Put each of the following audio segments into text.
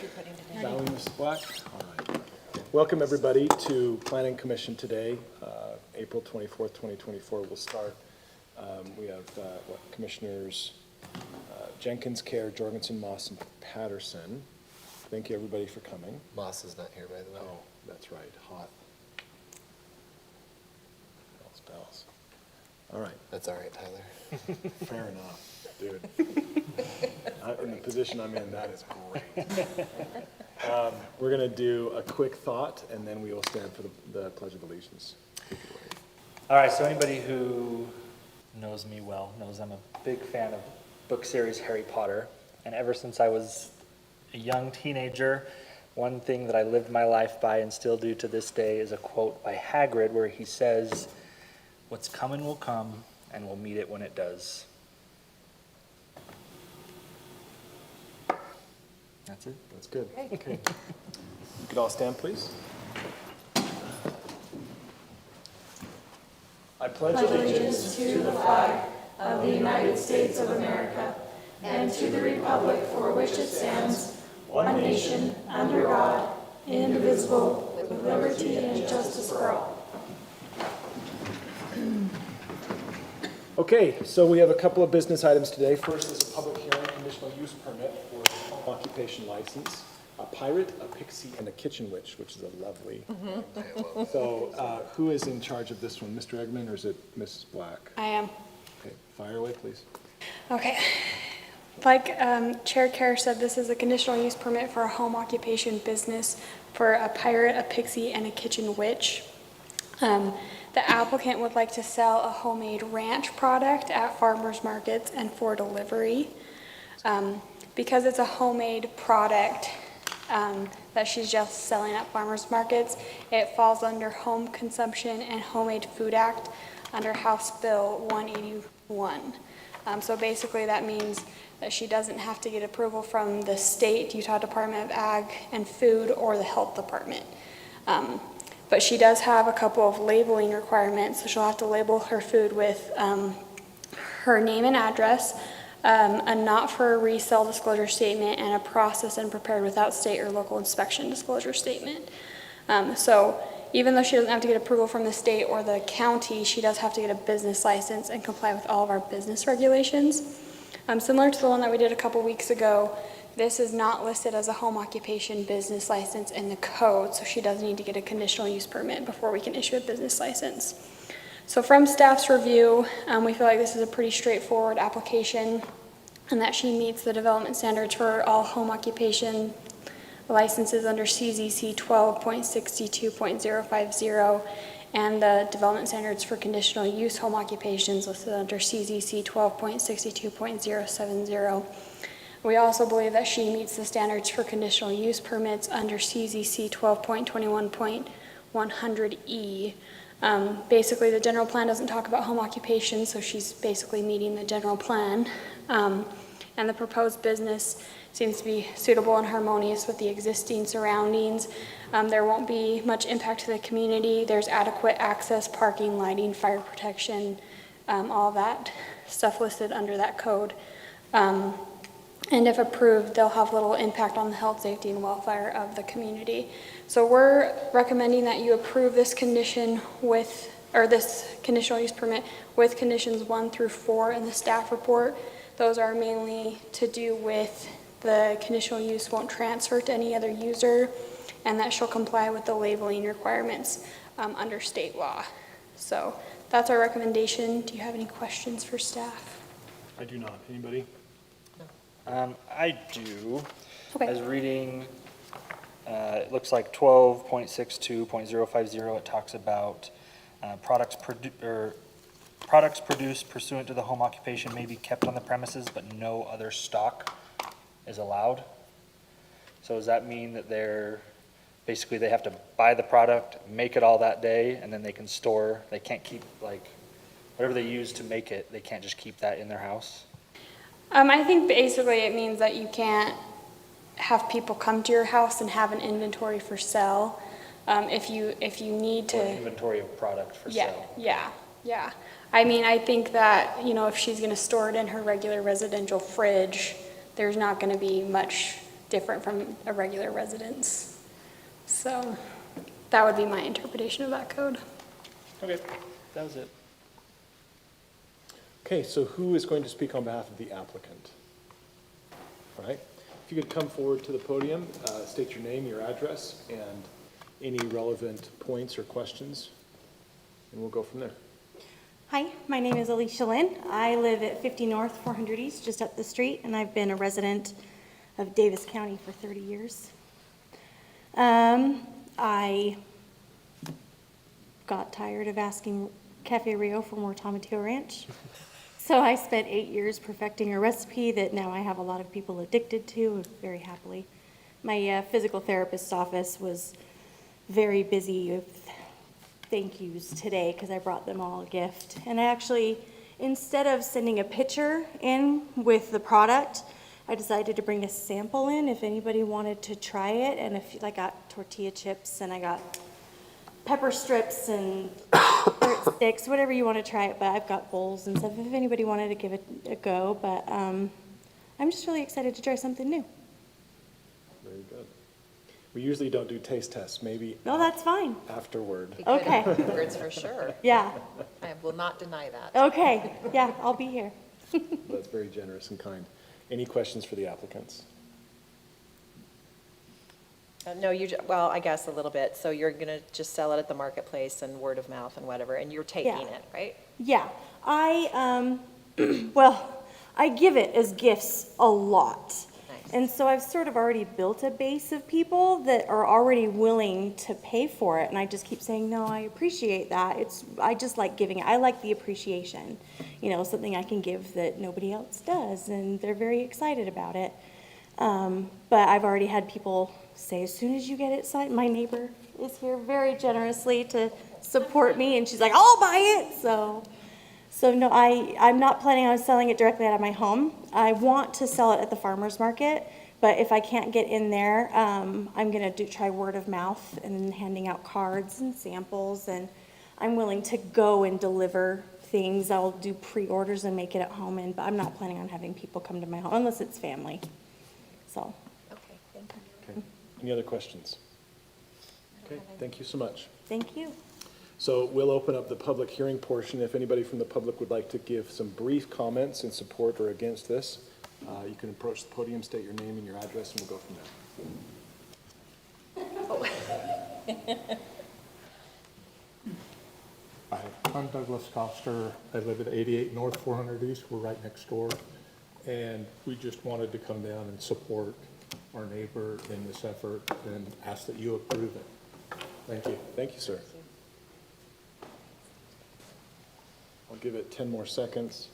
Valerie, Mrs. Black. All right. Welcome, everybody, to Planning Commission today, April 24th, 2024. We'll start. We have Commissioners Jenkins, Kerr, Jorgensen, Moss, and Patterson. Thank you, everybody, for coming. Moss is not here, by the way. Oh, that's right. Hot. Bells. All right. That's all right, Tyler. Fair enough, dude. In the position I'm in, that is great. We're going to do a quick thought, and then we will stand for the Pledge of Allegiance. Take it away. All right, so anybody who knows me well knows I'm a big fan of book series Harry Potter. And ever since I was a young teenager, one thing that I lived my life by and still do to this day is a quote by Hagrid where he says, "What's coming will come, and we'll meet it when it does." That's it. That's good. Okay. You could all stand, please. I pledge allegiance to the flag of the United States of America and to the republic for which it stands, one nation, under God, indivisible, with liberty and justice for all. Okay, so we have a couple of business items today. First is a public hearing, conditional use permit for home occupation license. A pirate, a pixie, and a kitchen witch, which is a lovely. So who is in charge of this one, Mr. Eggman, or is it Mrs. Black? I am. Okay, fire away, please. Okay. Like Chair Kerr said, this is a conditional use permit for a home occupation business for a pirate, a pixie, and a kitchen witch. The applicant would like to sell a homemade ranch product at farmers markets and for delivery. Because it's a homemade product that she's just selling at farmers markets, it falls under Home Consumption and Homemade Food Act under House Bill 181. So basically that means that she doesn't have to get approval from the state, Utah Department of Ag and Food, or the Health Department. But she does have a couple of labeling requirements, so she'll have to label her food with her name and address, a not for resale disclosure statement, and a processed and prepared without state or local inspection disclosure statement. So even though she doesn't have to get approval from the state or the county, she does have to get a business license and comply with all of our business regulations. Similar to the one that we did a couple weeks ago, this is not listed as a home occupation business license in the code, so she does need to get a conditional use permit before we can issue a business license. So from staff's review, we feel like this is a pretty straightforward application and that she meets the development standards for all home occupation licenses under CZC 12.62.050 and the development standards for conditional use home occupations listed under CZC 12.62.070. We also believe that she meets the standards for conditional use permits under CZC 12.21.100E. Basically, the general plan doesn't talk about home occupation, so she's basically meeting the general plan. And the proposed business seems to be suitable and harmonious with the existing surroundings. There won't be much impact to the community. There's adequate access, parking, lighting, fire protection, all that stuff listed under that code. And if approved, they'll have little impact on the health, safety, and welfare of the community. So we're recommending that you approve this condition with, or this conditional use permit with conditions 1 through 4 in the staff report. Those are mainly to do with the conditional use won't transfer to any other user, and that she'll comply with the labeling requirements under state law. So that's our recommendation. Do you have any questions for staff? I do not. Anybody? I do. Okay. I was reading, it looks like 12.62.050, it talks about products produced pursuant to the home occupation may be kept on the premises, but no other stock is allowed. So does that mean that basically they have to buy the product, make it all that day, and then they can store, they can't keep, like, whatever they use to make it, they can't just keep that in their house? I think basically it means that you can't have people come to your house and have an inventory for sale. If you need to. Or inventory of product for sale. Yeah. I mean, I think that, if she's going to store it in her regular residential fridge, there's not going to be much different from a regular residence. So that would be my interpretation of that code. Okay, that was it. Okay, so who is going to speak on behalf of the applicant? All right, if you could come forward to the podium, state your name, your address, and any relevant points or questions, and we'll go from there. Hi, my name is Alicia Lynn. I live at 50 North, 400 East, just up the street, and I've been a resident of Davis County for 30 years. I got tired of asking Cafe Rio for more Tomatillo Ranch, so I spent 8 years perfecting a recipe that now I have a lot of people addicted to very happily. My physical therapist's office was very busy with thank yous today because I brought them all a gift. And I actually, instead of sending a picture in with the product, I decided to bring a sample in if anybody wanted to try it. And if I got tortilla chips and I got pepper strips and carrot sticks, whatever you want to try it. But I've got bowls and stuff if anybody wanted to give it a go. But I'm just really excited to try something new. Very good. We usually don't do taste tests, maybe No, that's fine. afterward. Be good Okay. afterwards for sure. Yeah. I will not deny that. Okay. Yeah, I'll be here. That's very generous and kind. Any questions for the applicants? No, well, I guess a little bit. So you're going to just sell it at the marketplace and word of mouth and whatever, and you're taking Yeah. it, right? Yeah, well, I give it as gifts a lot. Nice. And so I've sort of already built a base of people that are already willing to pay for it. And I just keep saying, no, I appreciate that. I just like giving it. I like the appreciation, something I can give that nobody else does. And they're very excited about it. But I've already had people say, as soon as you get it signed, my neighbor is here very generously to support me. And she's like, I'll buy it. So no, I'm not planning on selling it directly out of my home. I want to sell it at the farmer's market, but if I can't get in there, I'm going to try word of mouth and handing out cards and samples, and I'm willing to go and deliver things. I'll do pre-orders and make it at home, but I'm not planning on having people come to my home unless it's family. So, Okay, thank you. Okay. Any other questions? Okay, thank you so much. thank you. So we'll open up the public hearing portion. If anybody from the public would like to give some brief comments in support or against this, you can approach the podium, state your name and your address, and we'll go from there. Hi, I'm Douglas Coster. I live at 88 North 400 East. We're right next door. And we just wanted to come down and support our neighbor in this effort and ask that you approve it. Thank you. Thank you, sir. I'll give it 10 more seconds.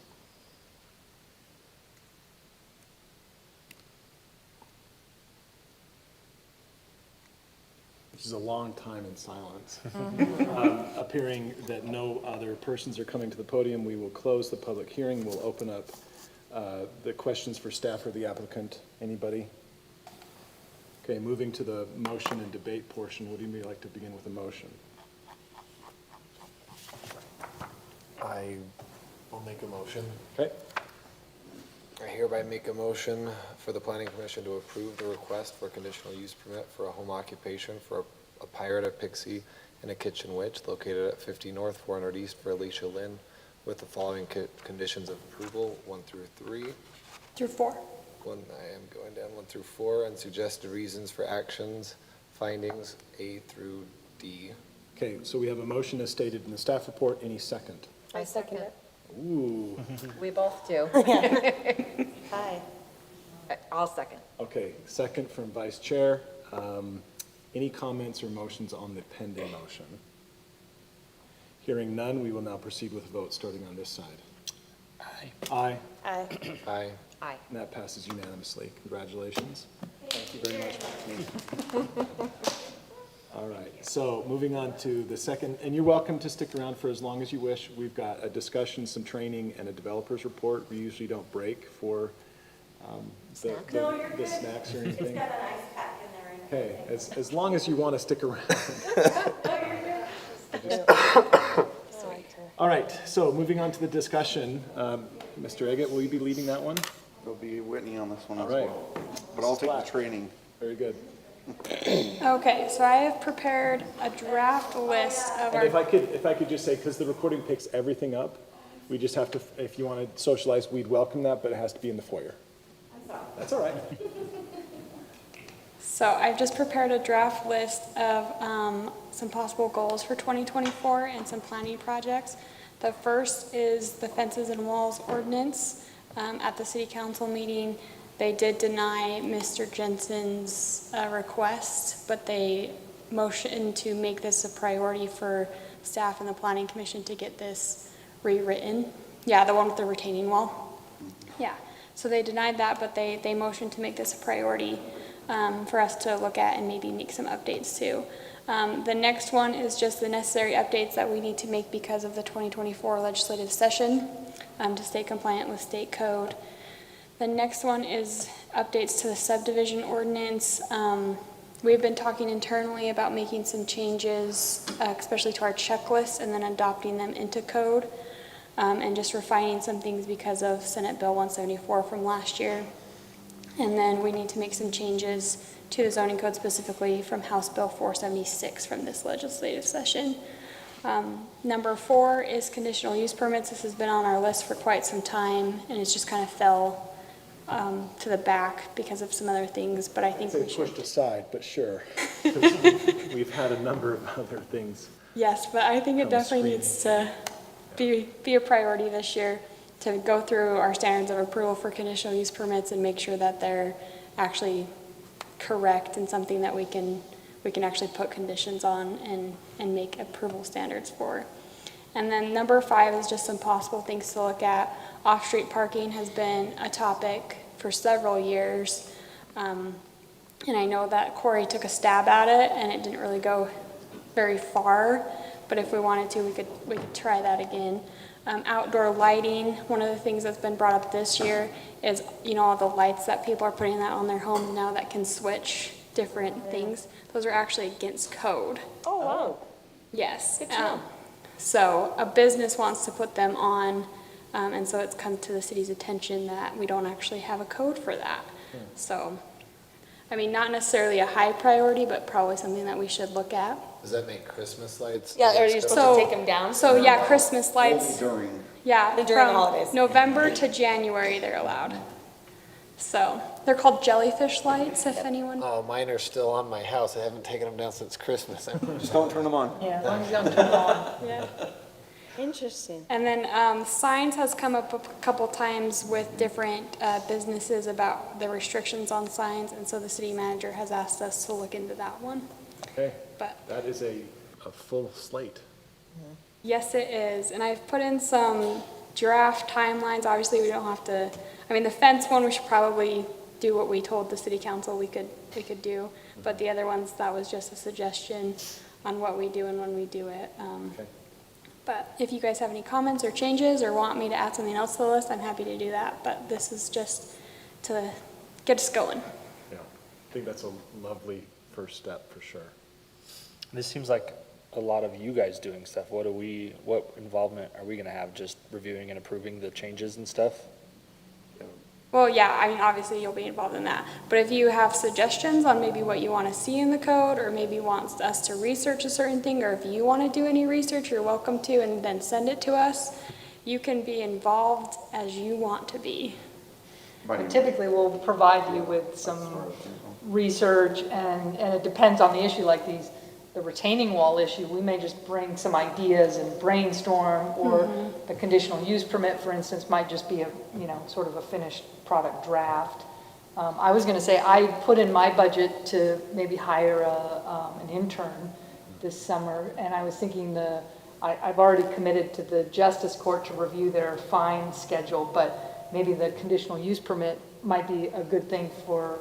Which is a long time in silence. Appearing that no other persons are coming to the podium, we will close the public hearing. We'll open up the questions for staff or the applicant. Anybody? Okay, moving to the motion and debate portion. Would anybody like to begin with a motion? I will make a motion. Okay, I hereby make a motion for the planning commission to approve the request for a conditional use permit for a home occupation for a pirate, a pixie, and a kitchen witch located at 50 North, 400 East for Alicia Lynn with the following conditions of approval, 1 through 3. Through 4. I am going down 1 through 4, and suggested reasons for actions, findings, A through D. okay, so we have a motion as stated in the staff report. Any second? I second it. Ooh, We both do. Hi. I'll second. okay, second from vice chair. Any comments or motions on the pending motion? Hearing none, we will now proceed with a vote starting on this side. Aye. Aye. Aye. Aye. And that passes unanimously. Congratulations. Thank you very much. All right, so moving on to the second, and you're welcome to stick around for as long as you wish. We've got a discussion, some training, and a developer's report. We usually don't break for the snacks or anything. Got an ice pack in there. Hey, as long as you want to stick around. All right, so moving on to the discussion. Mr. Eggett, will you be leading that one? There'll be Whitney on this one All as right. well. But I'll take the training. Very good. Okay, so I have prepared a draft list of And our, if I could just say, because the recording picks everything up, we just have to, if you want to socialize, we'd welcome that, but it has to be in the foyer. That's all right. so I've just prepared a draft list of some possible goals for 2024 and some planning projects. The first is the fences and walls ordinance. At the city council meeting, they did deny Mr. Jensen's request, but they motioned to make this a priority for staff and the planning commission to get this rewritten. Yeah, the one with the retaining wall. Yeah, so they denied that, but they motioned to make this a priority for us to look at and maybe make some updates to. The next one is just the necessary updates that we need to make because of the 2024 legislative session to stay compliant with state code. The next one is updates to the subdivision ordinance. We've been talking internally about making some changes, especially to our checklist, and then adopting them into code, and just refining some things because of Senate Bill 174 from last year. And then we need to make some changes to the zoning code specifically from House Bill 476 from this legislative session. Number 4 is conditional use permits. This has been on our list for quite some time, and it's just kind of fell to the back because of some other things, but I think They we should. pushed aside, but sure. We've had a number of other things. Yes, but I think it On the definitely screen. needs to be a priority this year to go through our standards of approval for conditional use permits and make sure that they're actually correct and something that we can actually put conditions on and make approval standards for. And then number 5 is just some possible things to look at. Off-street parking has been a topic for several years. And I know that Corey took a stab at it and it didn't really go very far, but if we wanted to, we could try that again. Outdoor lighting, one of the things that's been brought up this year is, all the lights that people are putting that on their homes now that can switch different things. Those are actually against code. Oh, wow. Yes. Good to know. So a business wants to put them on, and so it's come to the city's attention that we don't actually have a code for that. So, I mean, not necessarily a high priority, but probably something that we should look at. Does that make Christmas lights? Yeah, are you against supposed code? to take them down? So yeah, Christmas lights, Only during. yeah. During the from holidays. November to January, they're allowed. So, they're called jellyfish lights, if anyone. Oh, mine are still on my house. I haven't taken them down since Christmas. Just don't turn them on. Yeah, as long as you don't turn them on. Yeah. Interesting. And then signs has come up a couple times with different businesses about the restrictions on signs, and so the city manager has asked us to look into that one. Okay, But that is a full slate. yes, it is, and I've put in some draft timelines. Obviously, we don't have to, I mean, the fence one, we should probably do what we told the city council we could do, but the other ones, that was just a suggestion on what we do and when we do it. Okay. But if you guys have any comments or changes or want me to add something else to the list, I'm happy to do that. But this is just to get us going. Yeah, I think that's a lovely first step for sure. This seems like a lot of you guys doing stuff. What involvement are we gonna have? Just reviewing and approving the changes and stuff? Well, yeah, I mean, obviously you'll be involved in that. But if you have suggestions on maybe what you want to see in the code, or maybe wants us to research a certain thing, or if you want to do any research, you're welcome to, and then send it to us. You can be involved as you want to be. Typically, we'll provide you with some research, and it depends on the issue, like the retaining wall issue, we may just bring some ideas and brainstorm, or the conditional use permit, for instance, might just be a, sort of a finished product draft. I was gonna say, I put in my budget to maybe hire an intern this summer, and I was thinking I've already committed to the Justice Court to review their fine schedule, but maybe the conditional use permit might be a good thing for,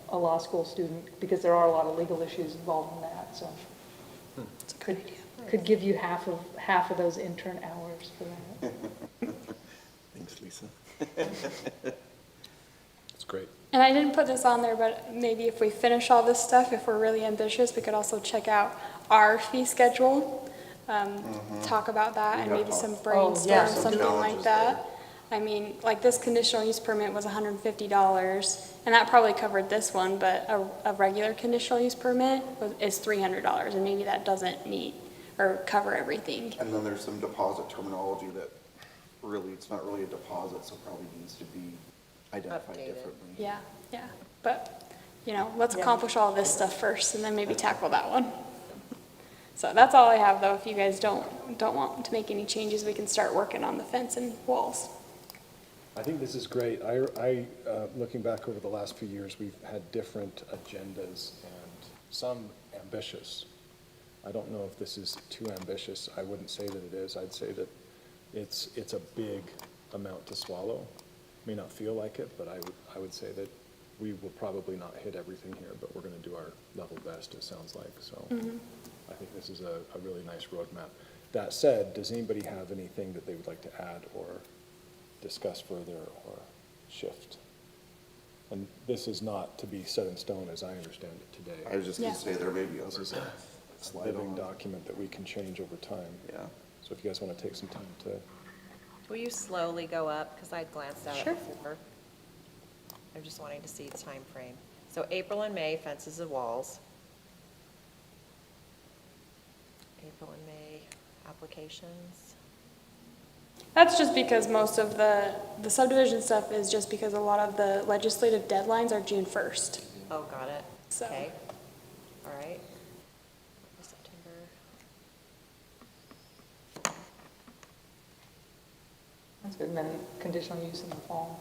a law school student, because there are a lot of legal issues involved in that, so. It's a good idea. Could give you half of those intern hours for that. Thanks, Lisa. It's great. And I didn't put this on there, but maybe if we finish all this stuff, if we're really ambitious, we could also check out our fee schedule, talk about that, and maybe some brainstorm, yeah. something like that. I mean, like this conditional use permit was $150, and that probably covered this one, but a regular conditional use permit is $300, and maybe that doesn't meet or cover everything. And then there's some deposit terminology that really, it's not really a deposit, so probably needs to be identified Updated. differently. Yeah, yeah, but, you know, let's accomplish all this stuff first, and then maybe tackle that one. So that's all I have, though. If you guys don't want to make any changes, we can start working on the fence and walls. I think this is great. Looking back over the last few years, we've had different agendas and some ambitious. I don't know if this is too ambitious. I wouldn't say that it is. I'd say that it's a big amount to swallow. May not feel like it, but I would say that we will probably not hit everything here, but we're gonna do our level best, it sounds like, so. I think this is a really nice roadmap. That said, does anybody have anything that they would like to add or discuss further or shift? And this is not to be set in stone as I understand it today. I was just gonna Yeah. say, there may be This others. is a Slide living on. document that we can change over time. Yeah. So if you guys want to take some time to, Will you slowly go up, because I glanced at Sure. it before. I'm just wanting to see the time frame. So April and May, fences and walls. April and May, applications. That's just because most of the subdivision stuff is just because a lot of the legislative deadlines are June 1st. Oh, got it. So- Okay. All right. September. That's good, and then conditional use in the fall.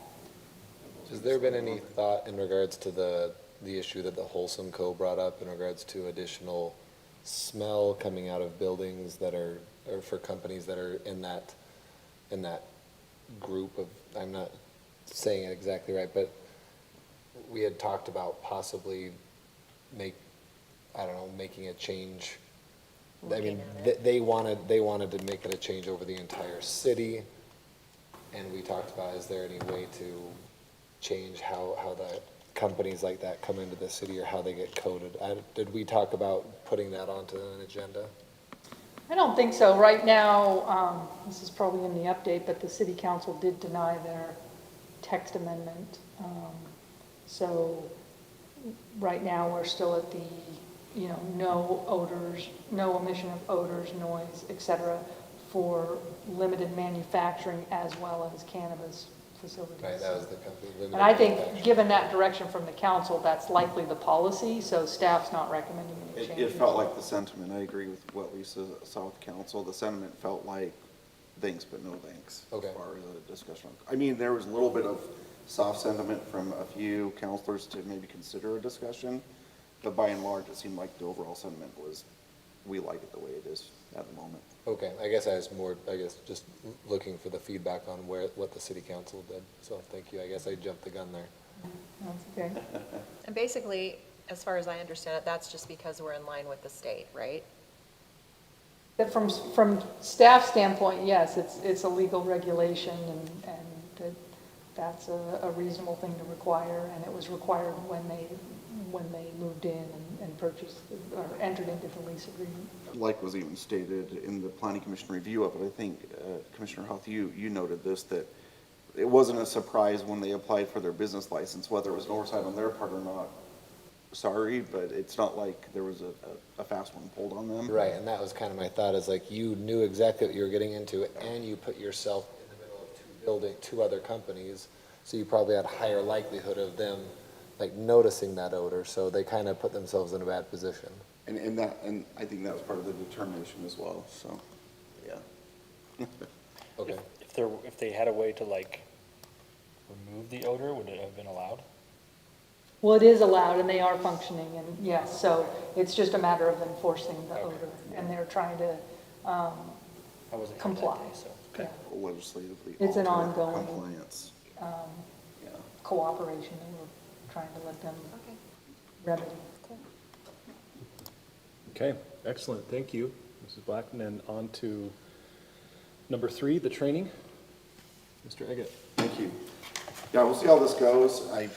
Has there been any thought in regards to the issue that the Wholesome Co. brought up in regards to additional smell coming out of buildings that are, or for companies that are in that group of, I'm not saying it exactly right, but we had talked about possibly making a change. I mean, Looking at it. they wanted to make it a change over the entire city. And we talked about, is there any way to change how the companies like that come into the city or how they get coded? Did we talk about putting that onto an agenda? I don't think so. Right now, this is probably in the update, but the city council did deny their text amendment. So right now, we're still at the, no odors, no emission of odors, noise, et cetera, for limited manufacturing as well as cannabis facilities. Right, that was the company. And I think, given that direction from the council, that's likely the policy, so staff's not recommending any It changes. felt like the sentiment, I agree with what Lisa saw with council, the sentiment felt like thanks but no thanks. Okay. As far as the discussion. I mean, there was a little bit of soft sentiment from a few counselors to maybe consider a discussion, but by and large, it seemed like the overall sentiment was, we like it the way it is at the moment. Okay, I was just looking for the feedback on what the city council did. So thank you. I guess I jumped the gun there. That's okay. And basically, as far as I understand it, that's just because we're in line with the state, right? That from staff standpoint, yes, it's a legal regulation and that's a reasonable thing to require, and it was required when they moved in and purchased or entered into the lease agreement. Like was even stated in the planning commission review of it, I think, Commissioner Huth, you noted this, that it wasn't a surprise when they applied for their business license, whether it was an oversight on their part or not. Sorry, but it's not like there was a fast one pulled on them. Right, and that was kind of my thought, is like you knew exactly what you were getting into, and you put yourself in the middle of two other companies, so you probably had a higher likelihood of them like noticing that odor, so they kind of put themselves in a bad position. And I think that was part of the determination as well, so, yeah. Okay. If they had a way to like remove the odor, would it have been allowed? Well, it is allowed and they are functioning and yes, so it's just a matter of enforcing the Okay. odor and they're trying to, I wasn't here that Comply. day, so. yeah, Legislatively. It's an alter ongoing- Compliance, um, yeah. cooperation and we're trying to let them Okay. remedy. okay, excellent, thank you, Mrs. Black. And then on to number 3, the training. Mr. Eggett. Thank you. Yeah, we'll see how this goes. I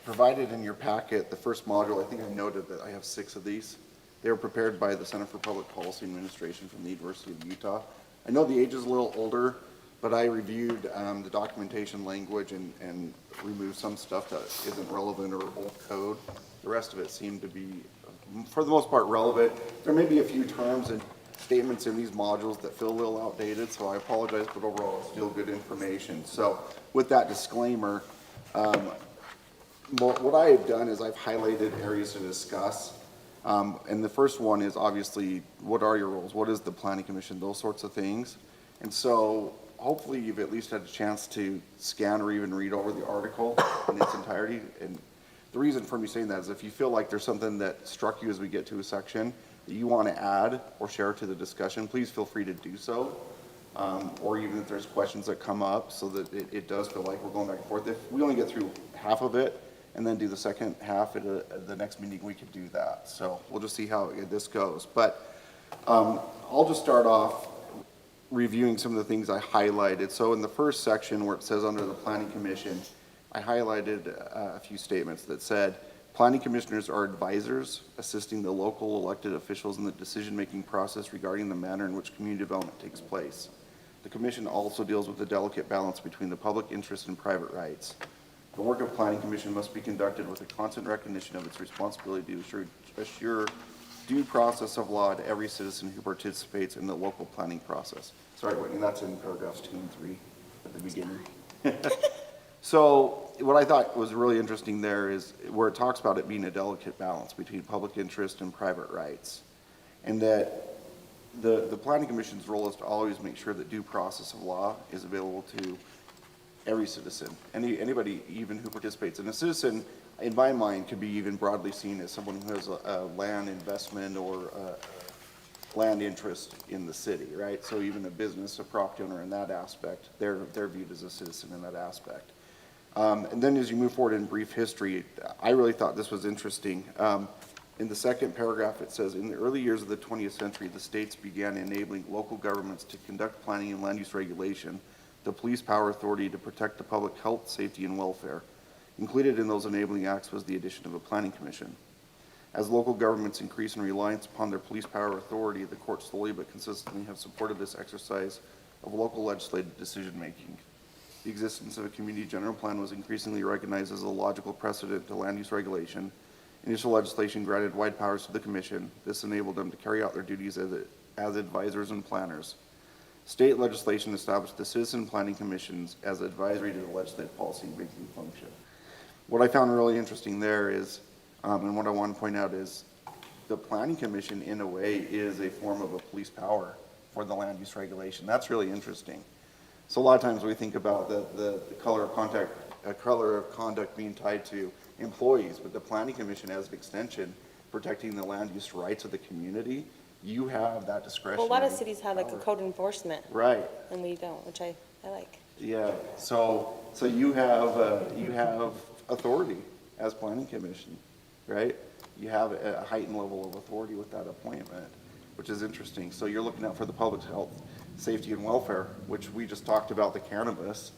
provided in your packet the first module. I think I noted that I have 6 of these. They were prepared by the Center for Public Policy Administration from the University of Utah. I know the age is a little older, but I reviewed the documentation language and removed some stuff that isn't relevant or old code. The rest of it seemed to be, for the most part, relevant. There may be a few terms and statements in these modules that feel a little outdated, so I apologize, but overall, it's still good information. So with that disclaimer, what I have done is I've highlighted areas to discuss. And the first one is obviously, what are your roles? What is the planning commission? Those sorts of things. And so hopefully you've at least had a chance to scan or even read over the article in its entirety. And the reason for me saying that is if you feel like there's something that struck you as we get to a section that you want to add or share to the discussion, please feel free to do so. Or even if there's questions that come up so that it does feel like we're going back and forth. If we only get through half of it and then do the second half at the next meeting, we could do that. So we'll just see how this goes. But I'll just start off reviewing some of the things I highlighted. So in the first section where it says under the Planning Commission, I highlighted a few statements that said, planning commissioners are advisors assisting the local elected officials in the decision-making process regarding the manner in which community development takes place. The commission also deals with the delicate balance between the public interest and private rights. The work of planning commission must be conducted with a constant recognition of its responsibility to assure due process of law to every citizen who participates in the local planning process. Sorry, Whitney, that's in paragraphs 2 and 3 at the beginning. So what I thought was really interesting there is where it talks about it being a delicate balance between public interest and private rights. And that the planning commission's role is to always make sure that due process of law is available to every citizen, anybody even who participates. And a citizen, in my mind, could be even broadly seen as someone who has a land investment or a land interest in the city, right? So even a business, a property owner in that aspect, they're viewed as a citizen in that aspect. And then as you move forward in brief history, I really thought this was interesting. In the second paragraph, it says, in the early years of the 20th century, the states began enabling local governments to conduct planning and land use regulation, the police power authority to protect the public health, safety, and welfare. Included in those enabling acts was the addition of a planning commission. As local governments increase in reliance upon their police power authority, the courts slowly but consistently have supported this exercise of local legislative decision-making. The existence of a community general plan was increasingly recognized as a logical precedent to land use regulation. Initial legislation granted wide powers to the commission. This enabled them to carry out their duties as advisors and planners. State legislation established the citizen planning commissions as advisory to the legislative policy-making function. What I found really interesting there is, and what I want to point out is, the planning commission, in a way, is a form of a police power for the land use regulation. That's really interesting. So a lot of times we think about the color of conduct being tied to employees, but the planning commission as an extension protecting the land use rights of the community, you have that discretion. Well, a lot of cities have like a code enforcement. Right. And we don't, which I like. Yeah, so you have authority as planning commission, right? You have a heightened level of authority with that appointment, which is interesting. So you're looking out for the public's health, safety, and welfare, which we just talked about the cannabis.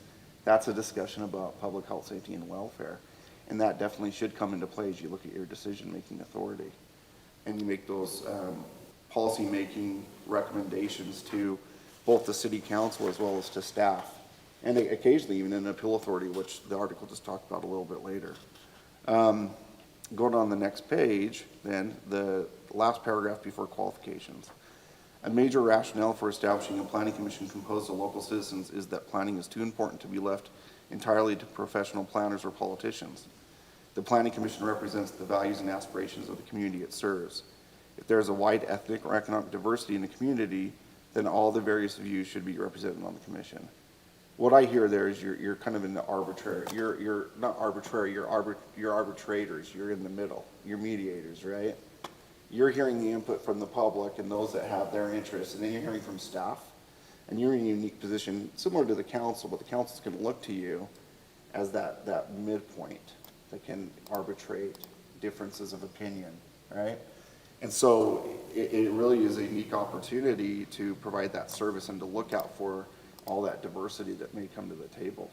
That's a discussion about public health, safety, and welfare. And that definitely should come into play as you look at your decision-making authority. And you make those policy-making recommendations to both the city council as well as to staff. And occasionally even an appeal authority, which the article just talked about a little bit later. Going on the next page, then, the last paragraph before qualifications. A major rationale for establishing a planning commission composed of local citizens is that planning is too important to be left entirely to professional planners or politicians. The planning commission represents the values and aspirations of the community it serves. If there is a wide ethnic or economic diversity in the community, then all the various views should be represented on the commission. What I hear there is you're kind of in the arbitrary, you're not arbitrary, you're arbitrators, you're in the middle, you're mediators, right? You're hearing the input from the public and those that have their interests, and then you're hearing from staff, and you're in a unique position, similar to the council, but the council's gonna look to you as that midpoint that can arbitrate differences of opinion, right? And so it really is a unique opportunity to provide that service and to look out for all that diversity that may come to the table.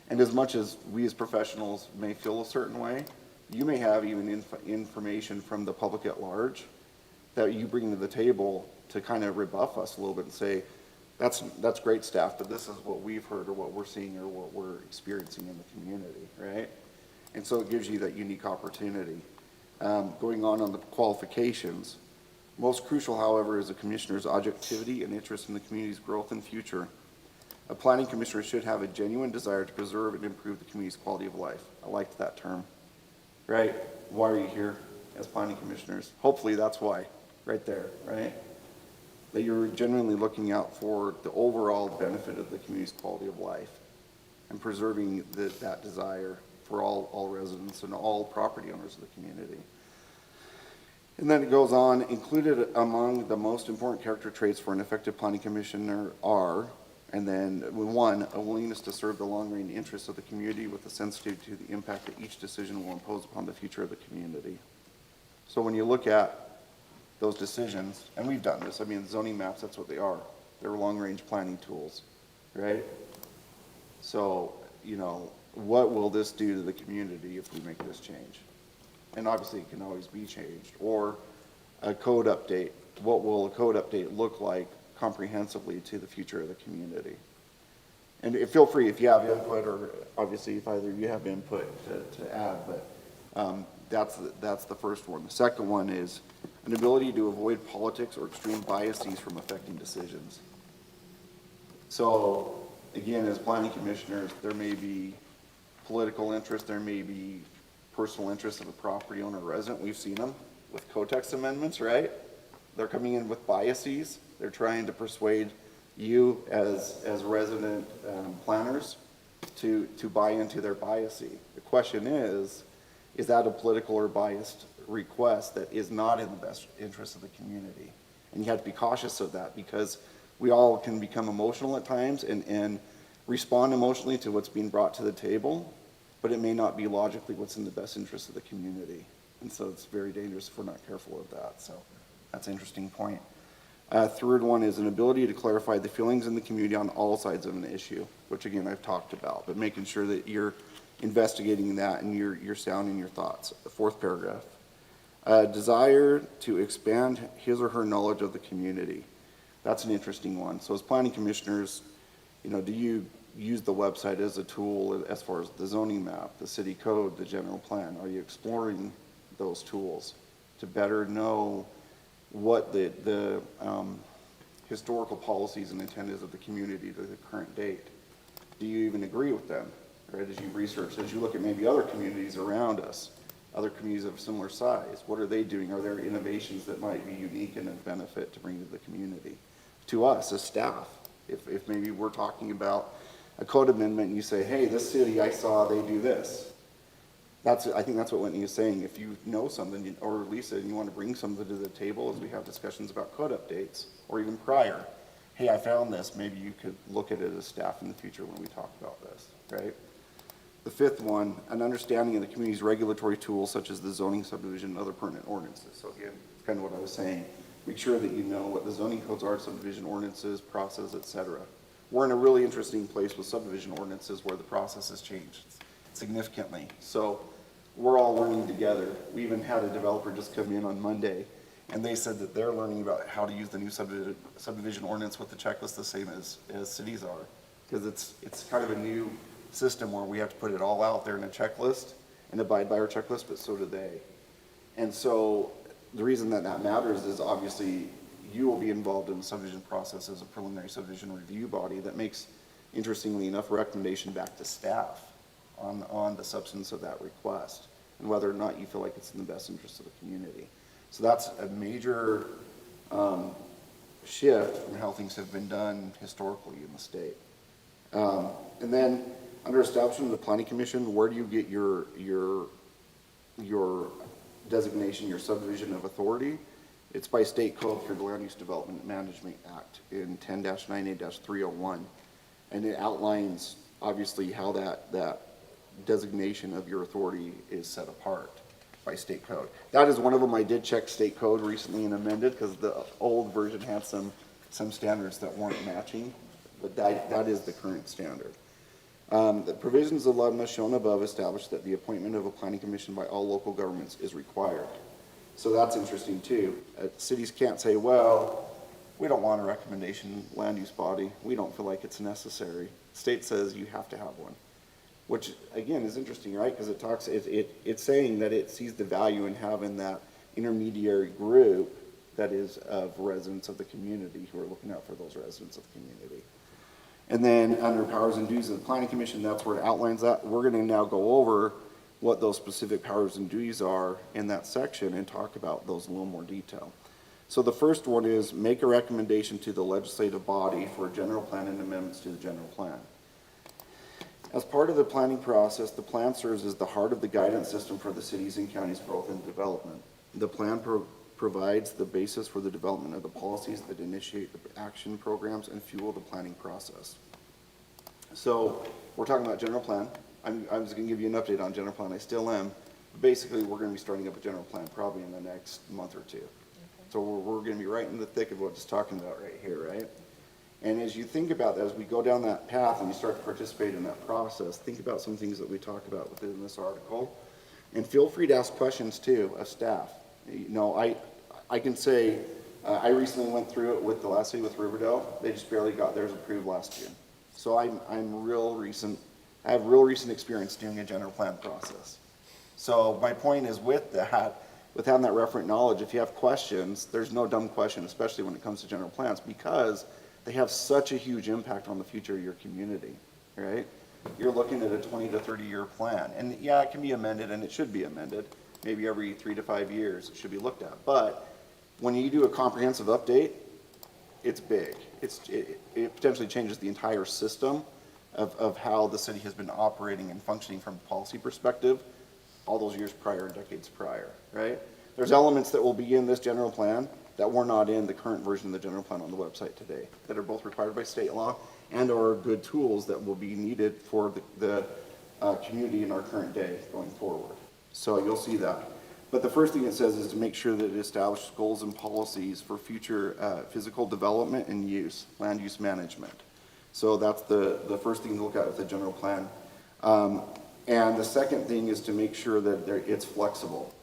And as much as we as professionals may feel a certain way, you may have even information from the public at large that you bring to the table to kind of rebuff us a little bit and say, That's great, staff, but this is what we've heard or what we're seeing or what we're experiencing in the community, right? And so it gives you that unique opportunity. Going on the qualifications, most crucial, however, is the commissioner's objectivity and interest in the community's growth and future. A planning commissioner should have a genuine desire to preserve and improve the community's quality of life. I liked that term, right? Why are you here as planning commissioners? Hopefully that's why, right there, right? That you're genuinely looking out for the overall benefit of the community's quality of life and preserving that desire for all residents and all property owners of the community. And then it goes on, included among the most important character traits for an effective planning commissioner are, and then 1, a willingness to serve the long-range interests of the community with a sensitivity to the impact that each decision will impose upon the future of the community. So when you look at those decisions, and we've done this, I mean, zoning maps, that's what they are. They're long-range planning tools, right? So, you know, what will this do to the community if we make this change? And obviously it can always be changed. Or a code update. What will a code update look like comprehensively to the future of the community? And feel free if you have input, or obviously if either you have input to add, but that's the first one. The second one is an ability to avoid politics or extreme biases from affecting decisions. So again, as planning commissioners, there may be political interest, there may be personal interest of a property owner or resident. We've seen them with co-text amendments, right? They're coming in with biases. They're trying to persuade you as resident planners to buy into their biases. The question is that a political or biased request that is not in the best interest of the community? And you have to be cautious of that, because we all can become emotional at times and respond emotionally to what's being brought to the table, but it may not be logically what's in the best interest of the community. And so it's very dangerous if we're not careful of that. So that's an interesting point. Third one is an ability to clarify the feelings in the community on all sides of an issue, which again, I've talked about, but making sure that you're investigating that and you're sounding your thoughts. The fourth paragraph, desire to expand his or her knowledge of the community. That's an interesting one. So as planning commissioners, you know, do you use the website as a tool as far as the zoning map, the city code, the general plan? Are you exploring those tools to better know what the historical policies and intent is of the community to the current date? Do you even agree with them, right? As you research, as you look at maybe other communities around us, other communities of similar size, what are they doing? Are there innovations that might be unique and of benefit to bring to the community? To us as staff, if maybe we're talking about a code amendment and you say, hey, this city, I saw they do this. I think that's what Whitney is saying. If you know something, or Lisa, and you want to bring something to the table as we have discussions about code updates, or even prior, hey, I found this, maybe you could look at it as staff in the future when we talk about this, right? The fifth one, an understanding of the community's regulatory tools, such as the zoning, subdivision, and other pertinent ordinances. So again, it's kind of what I was saying. Make sure that you know what the zoning codes are, subdivision ordinances, process, etc. We're in a really interesting place with subdivision ordinances where the process has changed significantly. So we're all learning together. We even had a developer just come in on Monday, and they said that they're learning about how to use the new subdivision ordinance with the checklist the same as cities are, because it's kind of a new system where we have to put it all out there in a checklist and abide by our checklist, but so do they. And so the reason that matters is obviously you will be involved in the subdivision process as a preliminary subdivision review body that makes, interestingly enough, a recommendation back to staff on the substance of that request and whether or not you feel like it's in the best interest of the community. So that's a major shift from how things have been done historically in the state. And then under establishment of the Planning Commission, where do you get your designation, your subdivision of authority? It's by state code through the Land Use Development Management Act in 10-98-301. And it outlines obviously how that designation of your authority is set apart by state code. That is one of them. I did check state code recently and amended because the old version had some standards that weren't matching, but that is the current standard. The provisions of law shown above establish that the appointment of a planning commission by all local governments is required. So that's interesting too. Cities can't say, well, we don't want a recommendation land use body. We don't feel like it's necessary. State says you have to have one, which again is interesting, right? Because it's saying that it sees the value in having that intermediary group that is of residents of the community who are looking out for those residents of the community. And then under powers and duties of the Planning Commission, that's where it outlines that. We're going to now go over what those specific powers and duties are in that section and talk about those in a little more detail. So the first one is make a recommendation to the legislative body for a general plan and amendments to the general plan. As part of the planning process, the plan serves as the heart of the guidance system for the cities and counties' growth and development. The plan provides the basis for the development of the policies that initiate the action programs and fuel the planning process. So we're talking about general plan. I'm just going to give you an update on general plan. I still am. Basically, we're going to be starting up a general plan probably in the next month or two. Okay. So we're going to be right in the thick of what it's talking about right here, right? And as you think about that, as we go down that path and you start to participate in that process, think about some things that we talk about within this article. And feel free to ask questions too of staff. You know, I can say, I recently went through it with the last city with Riverdale. They just barely got theirs approved last June. So I have real recent experience doing a general plan process. So my point is with that, with having that referent knowledge, if you have questions, there's no dumb question, especially when it comes to general plans, because they have such a huge impact on the future of your community, right? You're looking at a 20 to 30 year plan. And yeah, it can be amended and it should be amended. Maybe every 3 to 5 years it should be looked at. But when you do a comprehensive update, it's big. It potentially changes the entire system of how the city has been operating and functioning from a policy perspective all those years prior and decades prior, right? There's elements that will be in this general plan that were not in the current version of the general plan on the website today, that are both required by state law and are good tools that will be needed for the community in our current day going forward. So you'll see that. But the first thing it says is to make sure that it establishes goals and policies for future physical development and use, land use management. So that's the first thing to look at with the general plan. And the second thing is to make sure that it's flexible.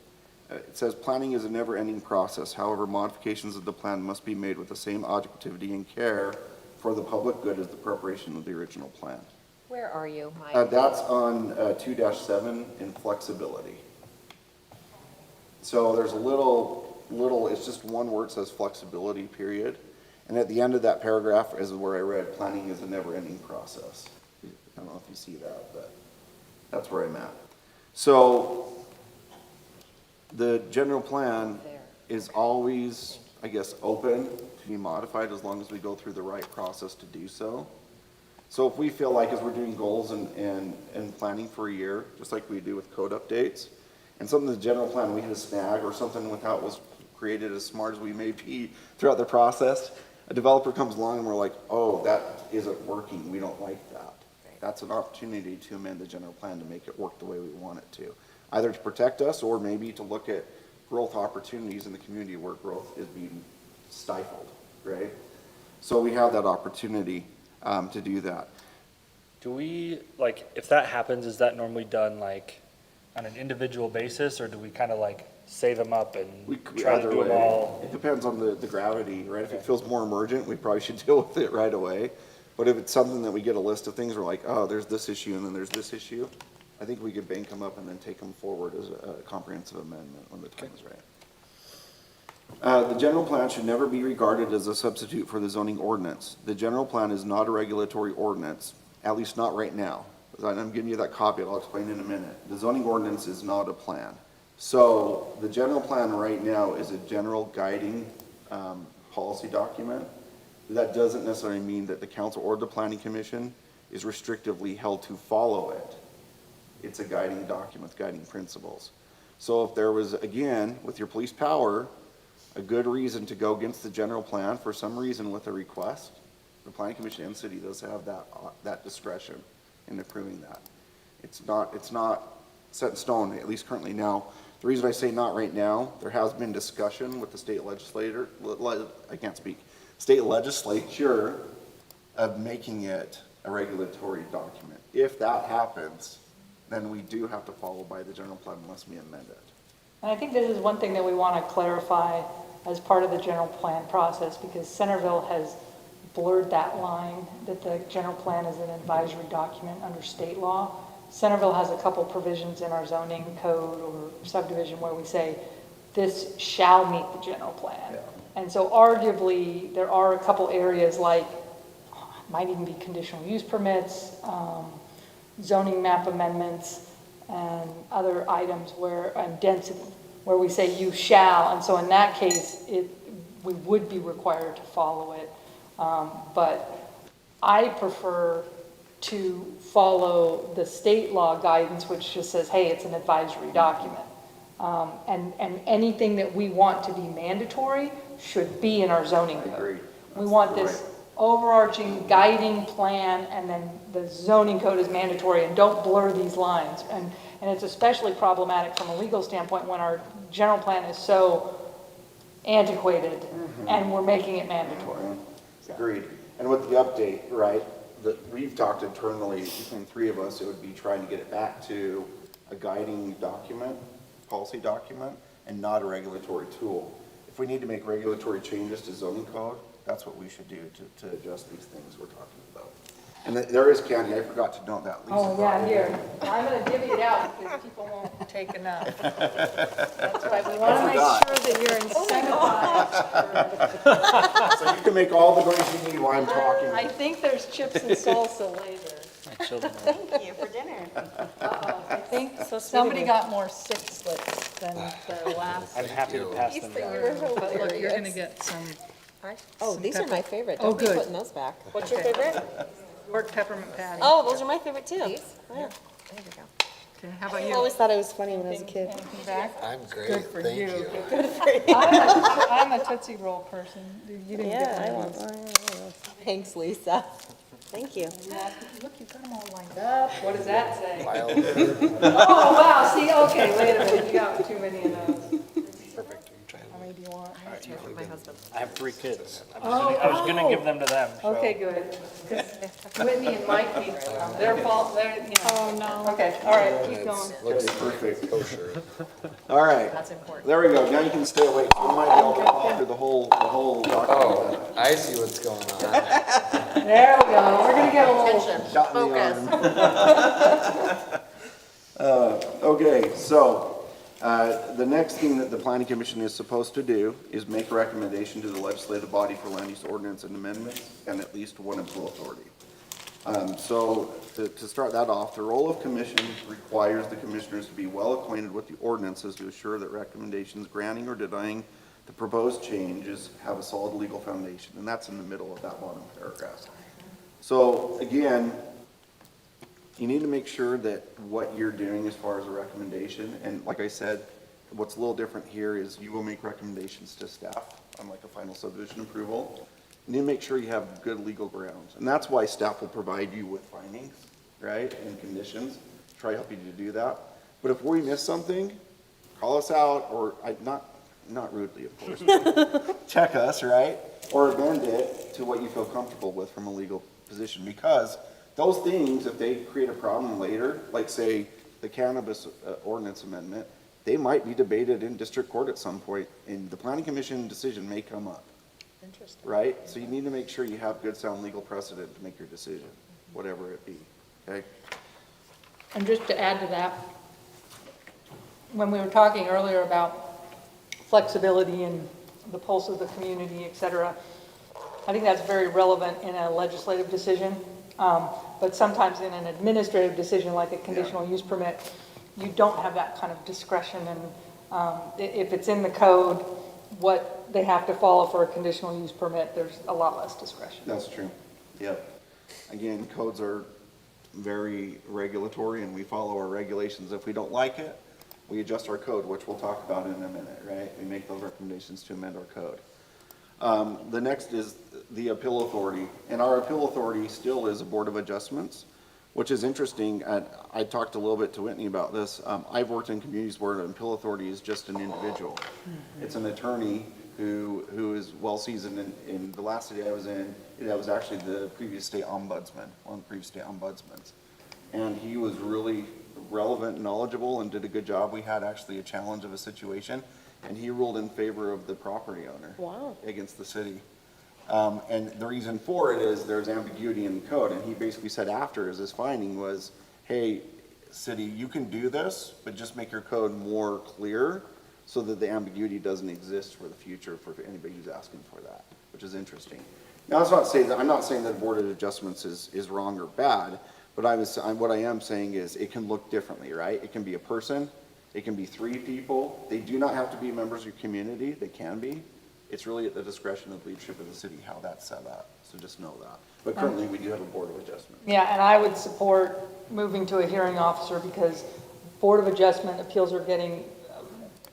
It says planning is a never-ending process. However, modifications of the plan must be made with the same objectivity and care for the public good as the preparation of the original plan. Where are you, Mike? That's on 2-7 in flexibility. So there's a little, it's just one word, says flexibility, period. And at the end of that paragraph is where I read, planning is a never-ending process. I don't know if you see that, but that's where I'm at. So the general plan is always, I guess, open to be modified as long as we go through the right process to do so. So if we feel like as we're doing goals and planning for a year, just like we do with code updates, and something in the general plan we hit a snag or something with how it was created, as smart as we may be throughout the process, a developer comes along and we're like, oh, that isn't working, we don't like that. That's an opportunity to amend the general plan to make it work the way we want it to. Either to protect us or maybe to look at growth opportunities in the community where growth is being stifled, right? So we have that opportunity to do that. Do we, like, if that happens, is that normally done like on an individual basis, or do we kind of like save them up and try to do them all? It depends on the gravity, right? If it feels more emergent, we probably should deal with it right away. But if it's something that we get a list of things, we're like, oh, there's this issue and then there's this issue, I think we could bank them up and then take them forward as a comprehensive amendment when the time is right. The general plan should never be regarded as a substitute for the zoning ordinance. The general plan is not a regulatory ordinance, at least not right now. I'm giving you that copy, I'll explain in a minute. The zoning ordinance is not a plan. So the general plan right now is a general guiding policy document. That doesn't necessarily mean that the council or the planning commission is restrictively held to follow it. It's a guiding document with guiding principles. So if there was, again, with your police power, a good reason to go against the general plan for some reason with a request, the planning commission and city does have that discretion in approving that. It's not set in stone, at least currently. Now, the reason I say not right now, there has been discussion with the state legislature of making it a regulatory document. If that happens, then we do have to follow by the general plan unless we amend it. And I think this is one thing that we want to clarify as part of the general plan process, because Centerville has blurred that line, that the general plan is an advisory document under state law. Centerville has a couple provisions in our zoning code or subdivision where we say, this shall meet the general plan. And so arguably, there are a couple areas like, might even be conditional use permits, zoning map amendments, and other items where, and density, where we say you shall, and so in that case, we would be required to follow it. But I prefer to follow the state law guidance, which just says, hey, it's an advisory document. And anything that we want to be mandatory should be in our zoning code. Agreed. We want this overarching guiding plan, and then the zoning code is mandatory, and don't blur these lines. And it's especially problematic from a legal standpoint when our general plan is so antiquated and we're making it mandatory. Agreed. And with the update, right, that we've talked internally, between three of us, it would be trying to get it back to a guiding document, policy document, and not a regulatory tool. If we need to make regulatory changes to zoning code, that's what we should do to adjust these things we're talking about. And there is candy, I forgot to note that. Lisa Oh, brought yeah, it here. in. I'm gonna divvy it out because people won't take enough. That's right, we I wanna make forgot. sure that you're incentivized. So you can make all the noise you need while I'm talking. I think there's chips and salsa later. My children are Thank you for dinner. I think So sweet of somebody you. got more sip slips than the last. I'm happy to pass them down. But look, you're gonna get some Oh, Some these are pepper- my favorite. Oh, Don't be good. putting those back. What's your Okay. favorite? York peppermint patty. Oh, those are my favorite too. Yeah. There you go. Okay, how about I you? always thought it was funny when I was a kid. Anything back? I'm great, Good for thank you. you. I'm a Tootsie Roll person. You didn't Yeah, get I one want of these. one. Thanks, Lisa. Thank you. Look, you've got them all lined up. What does that say? Wild, Oh, wow, see, okay, wait a minute, you got too many of those. perfect. I'm trying to- How many do you want? My husband. I have 3 kids. I was gonna give them to them. so- Okay, good. 'Cause Whitney and Mike need some. Their fault, they're, you know. Oh, no. Okay, all right, keep going. Looks Perfect. kosher. All right, That's important. there we go, now you can stay awake. You might be able to talk through the whole Oh, document. I see what's going on. There we go, we're gonna get a little. Shot in the arm. Okay, so, the next thing that the planning commission is supposed to do is make a recommendation to the legislative body for land use ordinance and amendments and at least one appeal authority. So to start that off, the role of commission requires the commissioners to be well acquainted with the ordinances to assure that recommendations granting or denying the proposed changes have a solid legal foundation, and that's in the middle of that bottom paragraph. So again, you need to make sure that what you're doing as far as a recommendation, and like I said, what's a little different here is you will make recommendations to staff on like a final subdivision approval. You need to make sure you have good legal grounds, and that's why staff will provide you with findings, right, and conditions, try to help you to do that. But if we miss something, call us out, or not rudely, of course, but check us, right, or amend it to what you feel comfortable with from a legal position, because those things, if they create a problem later, like say the cannabis ordinance amendment, they might be debated in district court at some point, and the planning commission decision may come up. Interesting. Right? So you need to make sure you have good sound legal precedent to make your decision, whatever it be, okay? And just to add to that, when we were talking earlier about flexibility and the pulse of the community, et cetera, I think that's very relevant in a legislative decision. But sometimes in an administrative decision, like a conditional use permit, you don't have that kind of discretion. And if it's in the code, what they have to follow for a conditional use permit, there's a lot less discretion. That's true. Yep. Again, codes are very regulatory, and we follow our regulations. If we don't like it, we adjust our code, which we'll talk about in a minute, right? We make those recommendations to amend our code. The next is the appeal authority, and our appeal authority still is a board of adjustments, which is interesting. I talked a little bit to Whitney about this. I've worked in communities where an appeal authority is just an individual. It's an attorney who is well seasoned. In the last city I was in, it was actually the previous state ombudsman, one of the previous state ombudsmans. And he was really relevant and knowledgeable and did a good job. We had actually a challenge of a situation, and he ruled in favor of the property owner. Wow. Against the city. And the reason for it is there's ambiguity in the code, and he basically said after his finding was, hey, city, you can do this, but just make your code more clear so that the ambiguity doesn't exist for the future for anybody who's asking for that, which is interesting. Now, that's not to say that, I'm not saying that Board of Adjustments is wrong or bad, but what I am saying is it can look differently, right? It can be a person, it can be 3 people. They do not have to be members of your community, they can be. It's really at the discretion of the leadership of the city how that's set up, so just know that. But currently, we do have a Board of Adjustment. Yeah, and I would support moving to a hearing officer because Board of Adjustment appeals are getting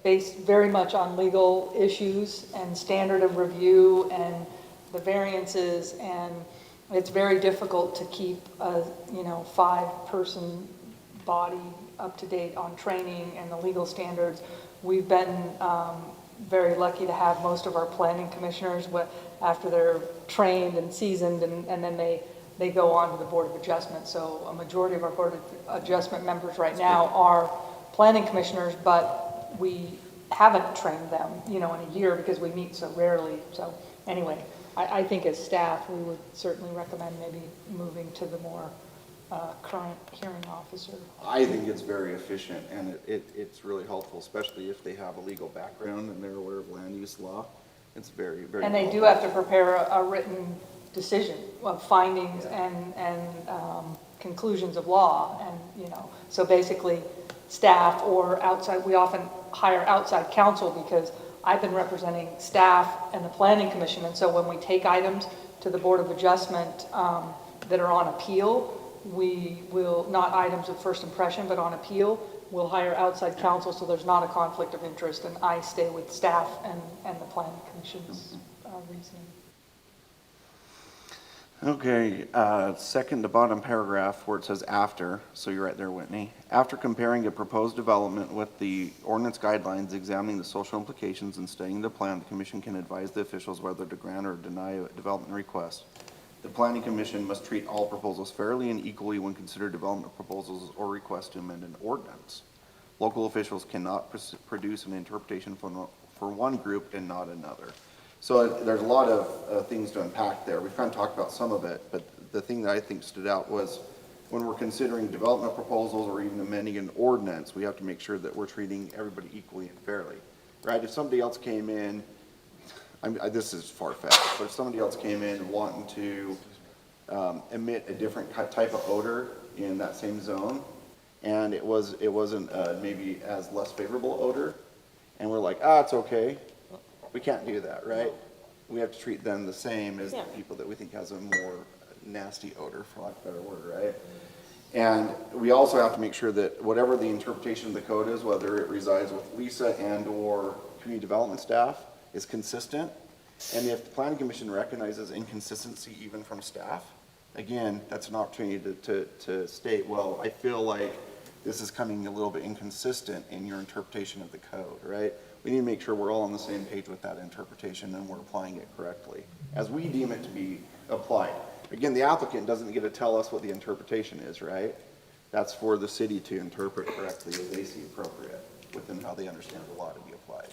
based very much on legal issues and standard of review and the variances, and it's very difficult to keep a, 5-person body up to date on training and the legal standards. We've been very lucky to have most of our planning commissioners, after they're trained and seasoned, and then they go on to the Board of Adjustment. So a majority of our Board of Adjustment members right now are planning commissioners, but we haven't trained them, in a year because we meet so rarely. So anyway, I think as staff, we would certainly recommend maybe moving to the more current hearing officer. I think it's very efficient, and it's really helpful, especially if they have a legal background and they're aware of land use law. It's very, very And they do have to prepare a written decision of findings and conclusions of law. And, so basically staff or outside, we often hire outside counsel because I've been representing staff and the planning commission. And so when we take items to the Board of Adjustment that are on appeal, we will, not items of first impression, but on appeal, we'll hire outside counsel so there's not a conflict of interest, and I stay with staff and the planning commission's reasoning. Okay, second to bottom paragraph where it says after, so you're right there, Whitney. After comparing a proposed development with the ordinance guidelines, examining the social implications and studying the plan, the commission can advise the officials whether to grant or deny a development request. The planning commission must treat all proposals fairly and equally when considered development proposals or requests to amend an ordinance. Local officials cannot produce an interpretation for one group and not another. So there's a lot of things to unpack there. We've kind of talked about some of it, but the thing that I think stood out was when we're considering development proposals or even amending an ordinance, we have to make sure that we're treating everybody equally and fairly, right? If somebody else came in, this is far-fetched, but if somebody else came in wanting to emit a different type of odor in that same zone, and it wasn't maybe as less favorable odor, and we're like, it's okay, we can't do that, right? We have to treat them the same as the people that we think has a more nasty odor, for lack of a better word, right? And we also have to make sure that whatever the interpretation of the code is, whether it resides with Lisa and or community development staff, is consistent. And if the planning commission recognizes inconsistency even from staff, again, that's an opportunity to state, well, I feel like this is coming a little bit inconsistent in your interpretation of the code, right? We need to make sure we're all on the same page with that interpretation and we're applying it correctly, as we deem it to be applied. Again, the applicant doesn't get to tell us what the interpretation is, right? That's for the city to interpret correctly as they see appropriate within how they understand the law to be applied.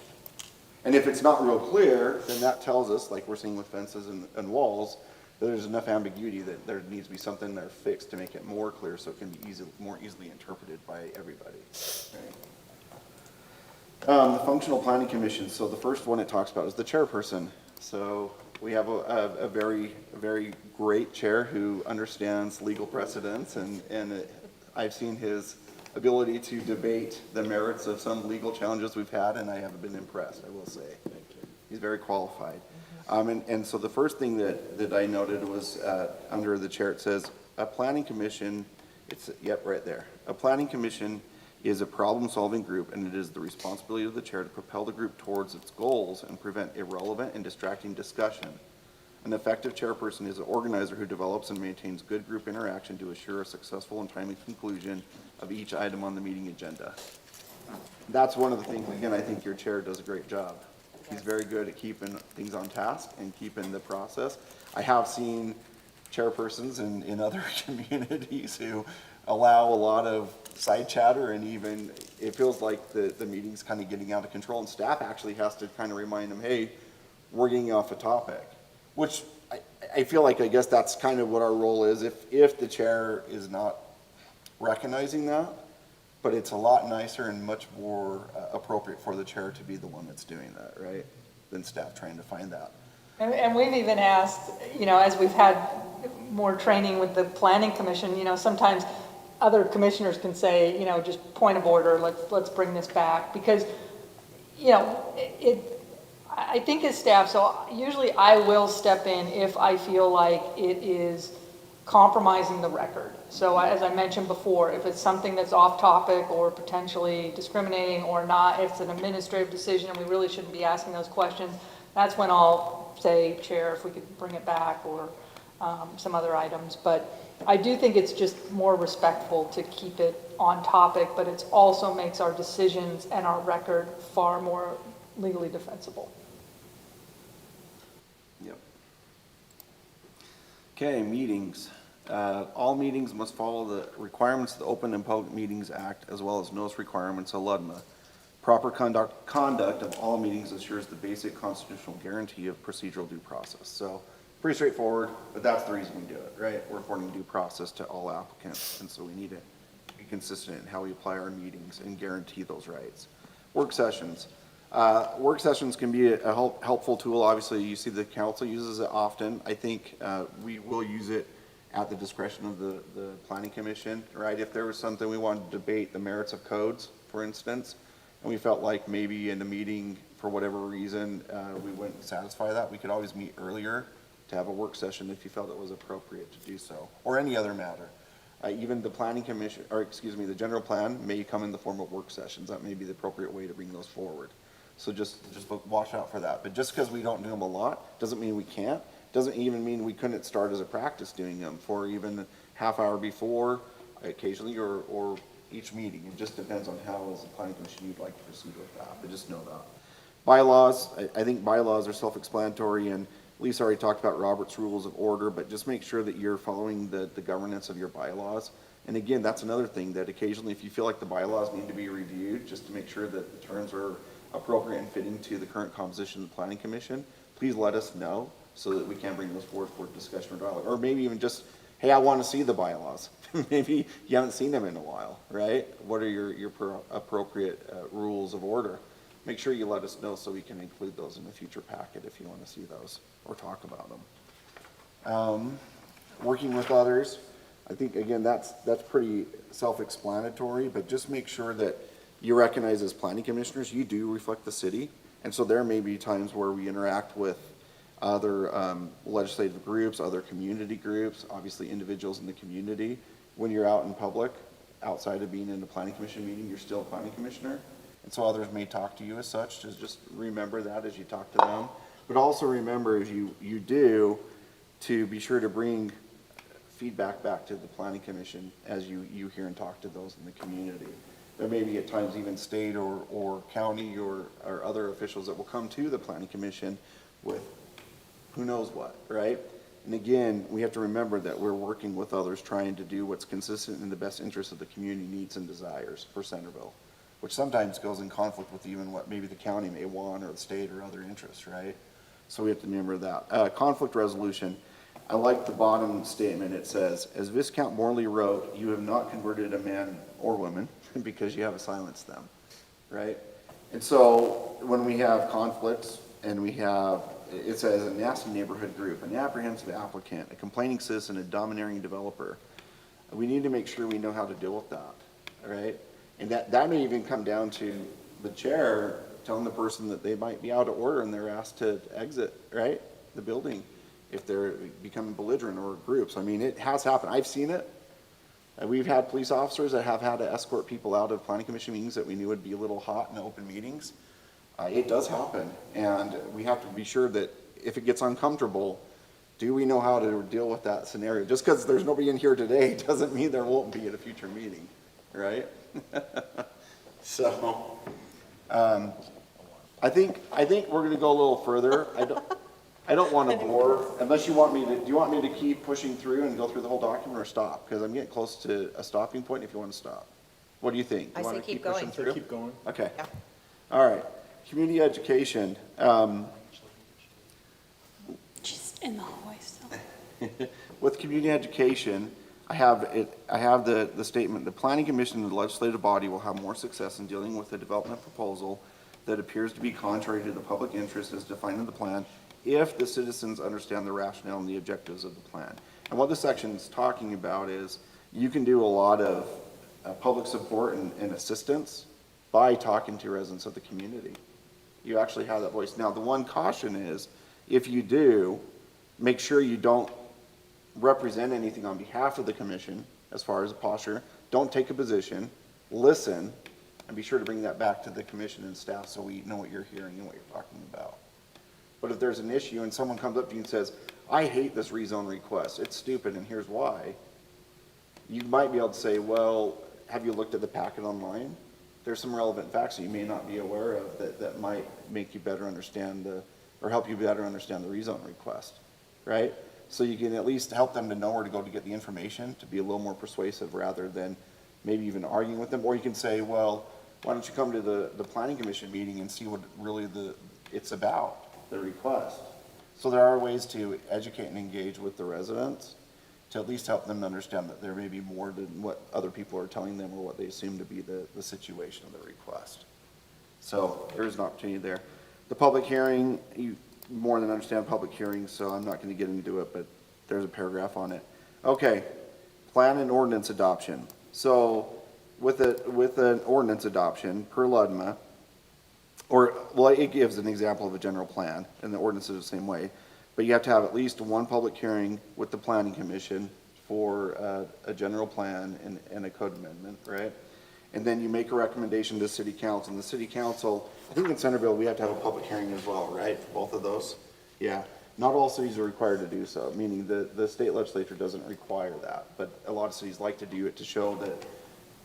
And if it's not real clear, then that tells us, like we're seeing with fences and walls, that there's enough ambiguity that there needs to be something there fixed to make it more clear so it can be more easily interpreted by everybody. Right? The functional planning commission. So the first one it talks about is the chairperson. So we have a very great chair who understands legal precedents, and I've seen his ability to debate the merits of some legal challenges we've had, and I have been impressed, I will say. Thank you. He's very qualified. And so the first thing that I noted was under the chair, it says, a planning commission, right there. A planning commission is a problem-solving group, and it is the responsibility of the chair to propel the group towards its goals and prevent irrelevant and distracting discussion. An effective chairperson is an organizer who develops and maintains good group interaction to assure a successful and timely conclusion of each item on the meeting agenda. That's one of the things, again, I think your chair does a great job. He's very good at keeping things on task and keeping the process. I have seen chairpersons in other communities who allow a lot of side chatter, and even it feels like the meeting's kind of getting out of control, and staff actually has to kind of remind them, hey, we're getting off a topic, which I feel like, I guess that's kind of what our role is if the chair is not recognizing that, but it's a lot nicer and much more appropriate for the chair to be the one that's doing that, right? Than staff trying to find that. And we've even asked, as we've had more training with the planning commission, sometimes other commissioners can say, just point of order, let's bring this back, because, I think as staff, so usually I will step in if I feel like it is compromising the record. So as I mentioned before, if it's something that's off topic or potentially discriminating or not, if it's an administrative decision and we really shouldn't be asking those questions, that's when I'll say, Chair, if we could bring it back, or some other items. But I do think it's just more respectful to keep it on topic, but it also makes our decisions and our record far more legally defensible. Yep. Okay, meetings. All meetings must follow the requirements of the Open and Public Meetings Act, as well as notice requirements of LUDMA. Proper conduct of all meetings ensures the basic constitutional guarantee of procedural due process. So pretty straightforward, but that's the reason we do it, right? We're affording due process to all applicants, and so we need to be consistent in how we apply our meetings and guarantee those rights. Work sessions. Work sessions can be a helpful tool. Obviously, you see the council uses it often. I think we will use it at the discretion of the planning commission, right? If there was something we wanted to debate, the merits of codes, for instance, and we felt like maybe in a meeting, for whatever reason, we wouldn't satisfy that, we could always meet earlier to have a work session if you felt it was appropriate to do so, or any other matter. Even the planning commission, or excuse me, the general plan may come in the form of work sessions. That may be the appropriate way to bring those forward. So just watch out for that. But just because we don't do them a lot, doesn't mean we can't. Doesn't even mean we couldn't start as a practice doing them for even half hour before, occasionally, or each meeting. It just depends on how, as a planning commission, you'd like to proceed with that. But just know that. Bylaws, I think bylaws are self-explanatory, and Lisa already talked about Robert's Rules of Order, but just make sure that you're following the governance of your bylaws. And again, that's another thing, that occasionally if you feel like the bylaws need to be reviewed, just to make sure that the terms are appropriate and fitting to the current composition of the Planning Commission, please let us know so that we can bring those forward for discussion or dialogue. Or maybe even just, hey, I want to see the bylaws. Maybe you haven't seen them in a while, right? What are your appropriate rules of order? Make sure you let us know so we can include those in the future packet if you want to see those or talk about them. Working with others, I think, again, that's pretty self-explanatory, but just make sure that you recognize as planning commissioners, you do reflect the city. And so there may be times where we interact with other legislative groups, other community groups, obviously individuals in the community. When you're out in public, outside of being in a planning commission meeting, you're still a planning commissioner. And so others may talk to you as such. Just remember that as you talk to them. But also remember, if you do, to be sure to bring feedback back to the planning commission as you hear and talk to those in the community. There may be at times even state or county or other officials that will come to the planning commission with who knows what, right? And again, we have to remember that we're working with others trying to do what's consistent in the best interest of the community needs and desires for Centerville, which sometimes goes in conflict with even what maybe the county may want or the state or other interests, right? So we have to remember that. Conflict resolution. I like the bottom statement. It says, as Viscount Morley wrote, you have not converted a man or woman because you have silenced them, right? And so when we have conflicts and we have, it says a nasty neighborhood group, an apprehensive applicant, a complaining citizen, a domineering developer, we need to make sure we know how to deal with that, right? And that may even come down to the chair telling the person that they might be out of order and they're asked to exit, right, the building if they're becoming belligerent or groups. I mean, it has happened. I've seen it. We've had police officers that have had to escort people out of planning commission meetings that we knew would be a little hot in open meetings. It does happen, and we have to be sure that if it gets uncomfortable, do we know how to deal with that scenario? Just because there's nobody in here today doesn't mean there won't be at a future meeting, right? So, I think we're going to go a little further. I don't want to bore, unless you want me to, do you want me to keep pushing through and go through the whole document or stop? Because I'm getting close to a stopping point if you want to stop. What do you think? Do I you want say to keep pushing going. through? Keep going. Okay. Yeah. All right. Community education. Just in the hallway still. With community education, I have the statement, the planning commission and the legislative body will have more success in dealing with a development proposal that appears to be contrary to the public interest as defined in the plan if the citizens understand the rationale and the objectives of the plan. And what this section is talking about is you can do a lot of public support and assistance by talking to residents of the community. You actually have that voice. Now, the one caution is, if you do, make sure you don't represent anything on behalf of the commission as far as a posture. Don't take a position, listen, and be sure to bring that back to the commission and staff so we know what you're hearing and what you're talking about. But if there's an issue and someone comes up to you and says, I hate this rezone request, it's stupid and here's why, you might be able to say, well, have you looked at the packet online? There's some relevant facts that you may not be aware of that might make you better understand or help you better understand the rezone request, right? So you can at least help them to know where to go to get the information, to be a little more persuasive rather than maybe even arguing with them. Or you can say, well, why don't you come to the planning commission meeting and see what really it's about, the request. So there are ways to educate and engage with the residents to at least help them understand that there may be more than what other people are telling them or what they assume to be the situation of the request. So there's an opportunity there. The public hearing, you more than understand public hearings, so I'm not going to get into it, but there's a paragraph on it. Okay, plan and ordinance adoption. So with an ordinance adoption per LUDMA, it gives an example of a general plan, and the ordinance is the same way, but you have to have at least one public hearing with the planning commission for a general plan and a code amendment, right? And then you make a recommendation to city council, and the city council, I think in Centerville, we have to have a public hearing as well, right? Both of those? Yeah. Not all cities are required to do so, meaning the state legislature doesn't require that, but a lot of cities like to do it to show that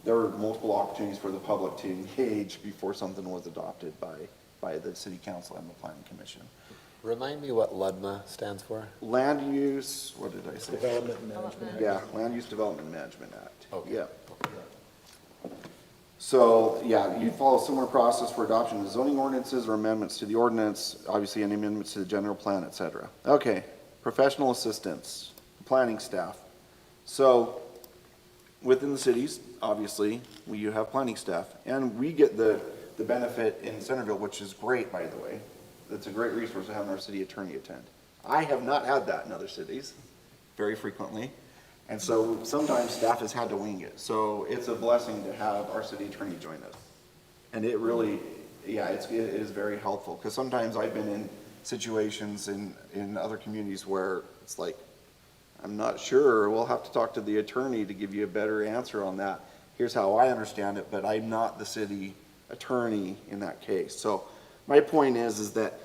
there are multiple opportunities for the public to engage before something was adopted by the city council and the planning commission. Remind me what LUDMA stands for? Land use, what did I say? Development and Management Act. Yeah, Land Use Development Management Act. Okay. Yeah. So, yeah, you follow a similar process for adoption of zoning ordinances or amendments to the ordinance, obviously any amendments to the general plan, et cetera. Okay, professional assistance, planning staff. So, within the cities, obviously, you have planning staff, and we get the benefit in Centerville, which is great, by the way. It's a great resource to have our city attorney attend. I have not had that in other cities, very frequently. And so sometimes staff has had to wing it. So it's a blessing to have our city attorney join us. And it really, yeah, it is very helpful. Because sometimes I've been in situations in other communities where it's like, I'm not sure, we'll have to talk to the attorney to give you a better answer on that. Here's how I understand it, but I'm not the city attorney in that case. So my point is that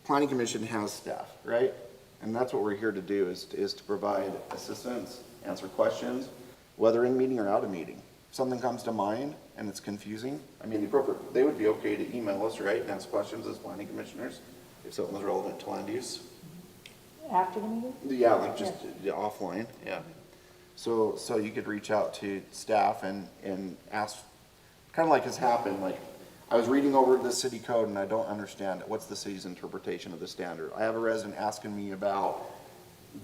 planning commission has staff, right? And that's what we're here to do, is to provide assistance, answer questions, whether in meeting or out of meeting. If something comes to mind and it's confusing, I mean, they would be okay to email us, right, and ask questions as planning commissioners if something was relevant to land use. After the meeting? Yeah, like just offline, yeah. So you could reach out to staff and ask, kind of like has happened, like, I was reading over the city code and I don't understand it. What's the city's interpretation of the standard? I have a resident asking me about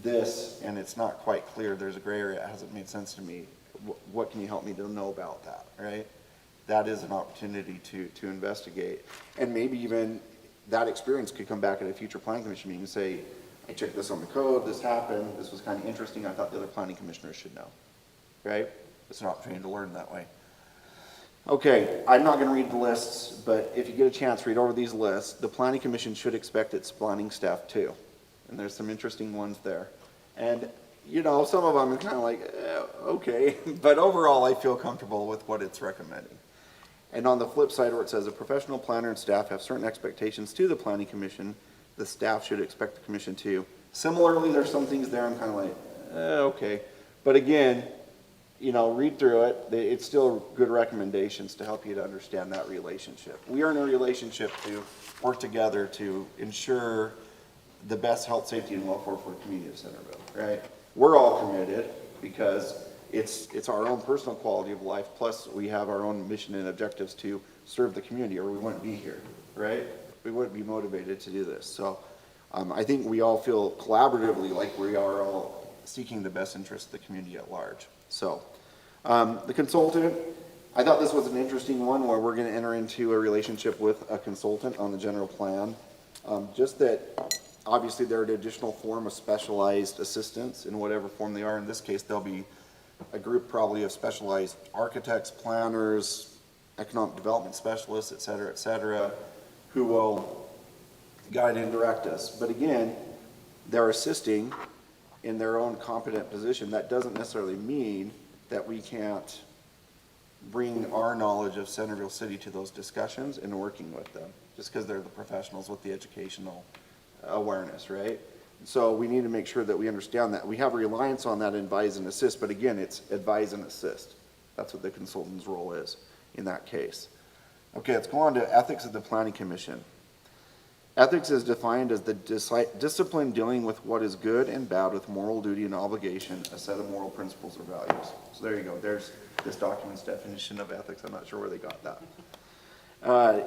this and it's not quite clear. There's a gray area. It hasn't made sense to me. What can you help me to know about that, right? That is an opportunity to investigate. And maybe even that experience could come back at a future planning commission meeting and say, I checked this on the code, this happened, this was kind of interesting. I thought the other planning commissioners should know, right? It's an opportunity to learn that way. Okay, I'm not going to read the lists, but if you get a chance, read over these lists. The planning commission should expect its planning staff too. And there's some interesting ones there. And, you know, some of them are kind of like, okay. But overall, I feel comfortable with what it's recommending. And on the flip side where it says a professional planner and staff have certain expectations to the planning commission, the staff should expect the commission to. Similarly, there's some things there I'm kind of like, okay. But again, you know, read through it. It's still good recommendations to help you to understand that relationship. We are in a relationship to work together to ensure the best health, safety, and welfare for the community of Centerville, right? We're all committed because it's our own personal quality of life, plus we have our own mission and objectives to serve the community, or we wouldn't be here, right? We wouldn't be motivated to do this. So I think we all feel collaboratively like we are all seeking the best interest of the community at large. So the consultant, I thought this was an interesting one where we're going to enter into a relationship with a consultant on the general plan. Just that obviously they're an additional form of specialized assistance in whatever form they are. In this case, they'll be a group probably of specialized architects, planners, economic development specialists, et cetera, who will guide and direct us. But again, they're assisting in their own competent position. That doesn't necessarily mean that we can't bring our knowledge of Centerville City to those discussions and working with them, just because they're the professionals with the educational awareness, right? So we need to make sure that we understand that. We have a reliance on that advise and assist, but again, it's advise and assist. That's what the consultant's role is in that case. Okay, let's go on to ethics of the Planning Commission. Ethics is defined as the discipline dealing with what is good and bad with moral duty and obligation, a set of moral principles or values. So there you go. There's this document's definition of ethics. I'm not sure where they got that.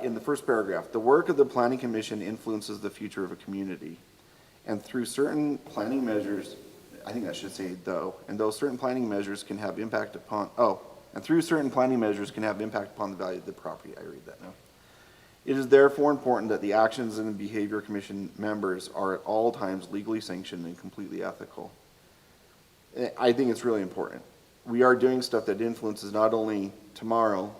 In the first paragraph, the work of the Planning Commission influences the future of a community. And through certain planning measures, I think I should say though, and those certain planning measures can have impact upon, and through certain planning measures can have impact upon the value of the property. I read that now. It is therefore important that the actions and the behavior commission members are at all times legally sanctioned and completely ethical. I think it's really important. We are doing stuff that influences not only tomorrow,